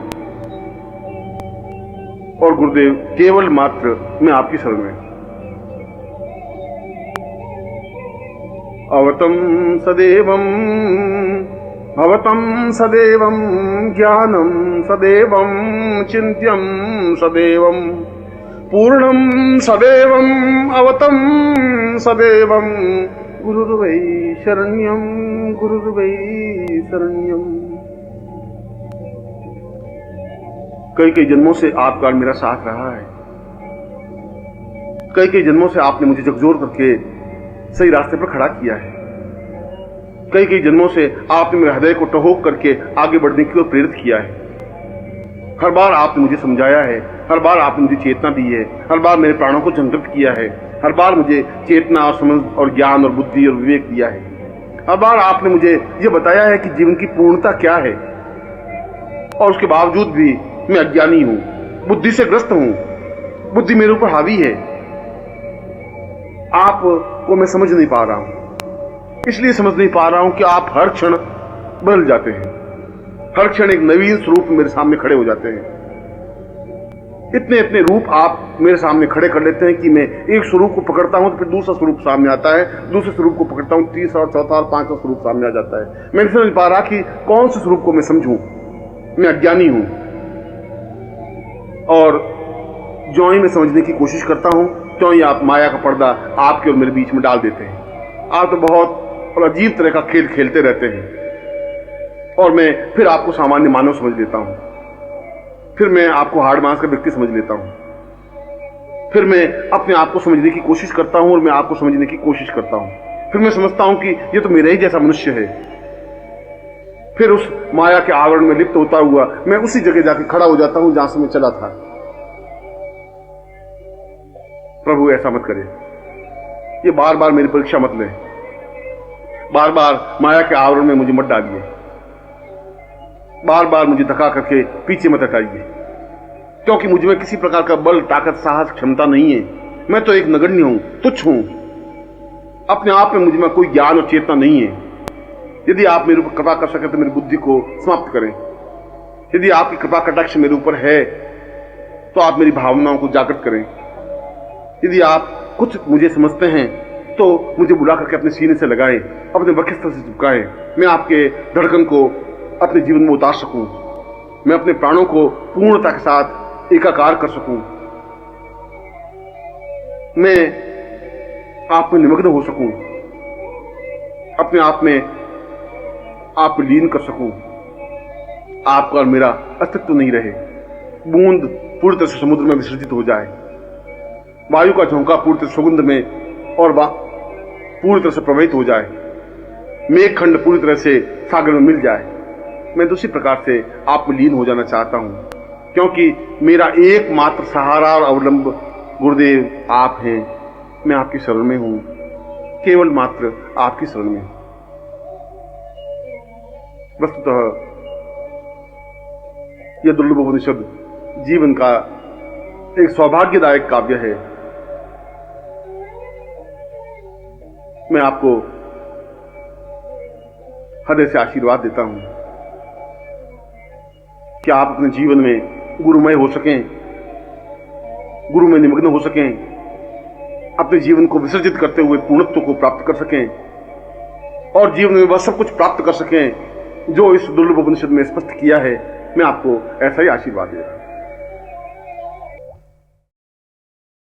और गुरुदेव केवल मात्र मैं आपकी शरण में। अवतम सदैवं भवतं सदैवं ज्ञानं सदैवं चिन्त्यं सदैवं पूर्णं सदैवं अवतं सदैवं गुरुर्वै शरण्यं गुरुर्वै शरण्यं। कई कई जन्मों से आपका मेरा साथ रहा है। कई कई जन्मों से आपने मुझे झकझोर करके सही रास्ते पर खड़ा किया है। कई कई जन्मों से आपने मेरे हृदय को टहोक करके आगे बढ़ने की ओर प्रेरित किया है। हर बार आपने मुझे समझाया है। हर बार आपने मुझे चेतना दी है। हर बार मेरे प्राणों को जागृत किया है। हर बार मुझे चेतना और समझ और ज्ञान और बुद्धि और विवेक दिया है। हर बार आपने मुझे यह बताया है कि जीवन की पूर्णता क्या है। और उसके बावजूद भी मैं अज्ञानी हूं, बुद्धि से ग्रस्त हूं। बुद्धि मेरे ऊपर हावी है। आपको मैं समझ नहीं पा रहा हूं। इसलिए समझ नहीं पा रहा हूं कि आप हर क्षण बदल जाते हैं। हर क्षण एक नवीन स्वरूप मेरे सामने खड़े हो जाते हैं। इतने इतने रूप आप मेरे सामने खड़े कर लेते हैं कि मैं एक स्वरूप को पकड़ता हूं तो फिर दूसरा स्वरूप सामने आता है, दूसरे स्वरूप को पकड़ता हूं, तीसरा और चौथा और पांचवा स्वरूप सामने आ जाता है। मैं नहीं समझ पा रहा कि कौन से स्वरूप को मैं समझूं। मैं अज्ञानी हूं और ज्यों ही मैं समझने की कोशिश करता हूं त्यों ही आप माया का पर्दा आपके और मेरे बीच में डाल देते हैं। आप तो बहुत और अजीब तरह का खेल खेलते रहते हैं और मैं फिर आपको सामान्य मानव समझ लेता हूं, फिर मैं आपको हार्ड मास का व्यक्ति समझ लेता हूं, फिर मैं अपने आप को समझने की कोशिश करता हूं और मैं आपको समझने की कोशिश करता हूं, फिर मैं समझता हूं कि ये तो मेरे ही जैसा मनुष्य है। फिर उस माया के आवरण में लिप्त होता हुआ मैं उसी जगह जाके खड़ा हो जाता हूं जहां से मैं चला था। प्रभु ऐसा मत करे, ये बार बार मेरी परीक्षा मत ले, बार बार माया के आवरण में मुझे मत डालिए, बार बार मुझे धक्का करके पीछे मत हटाइए, क्योंकि मुझ में किसी प्रकार का बल, ताकत, साहस, क्षमता नहीं है। मैं तो एक नगण्य हूं, तुच्छ हूं। अपने आप में मुझ में कोई ज्ञान और चेतना नहीं है। यदि आप मेरे ऊपर कृपा कर सके तो मेरी बुद्धि को समाप्त करें। यदि आपकी कृपा कटाक्ष मेरे ऊपर है तो आप मेरी भावनाओं को जागृत करें। यदि आप कुछ मुझे समझते हैं तो मुझे बुला करके अपने सीने से लगाएं, अपने वक्षस्थल से चिपकाएं। मैं आपके धड़कन को अपने जीवन में उतार सकूं, मैं अपने प्राणों को पूर्णता के साथ एकाकार कर सकूं, मैं आप में निमग्न हो सकूं, अपने आप में आप लीन कर सकूं, आपका और मेरा अस्तित्व नहीं रहे, बूंद पूरी तरह से समुद्र में विसर्जित हो जाए, वायु का झोंका पूरी तरह सुगंध में और पूरी तरह से प्रवाहित हो जाए, मेघखंड पूरी तरह से सागर में मिल जाए। मैं दूसरी प्रकार से आप में लीन हो जाना चाहता हूं, क्योंकि मेरा एकमात्र सहारा और अवलंब गुरुदेव आप हैं। मैं आपकी शरण में हूं, केवल मात्र आपकी शरण में। वस्तुतः यह दुर्लभ उपनिषद जीवन का एक सौभाग्यदायक काव्य है। मैं आपको हृदय से आशीर्वाद देता हूं कि आप अपने जीवन में गुरुमय हो सकें, गुरु में निमग्न हो सकें, अपने जीवन को विसर्जित करते हुए पूर्णत्व को प्राप्त कर सकें और जीवन में वह सब कुछ प्राप्त कर सकें जो इस दुर्लभ उपनिषद में स्पष्ट किया है। मैं आपको ऐसा ही आशीर्वाद दे रहा हूं।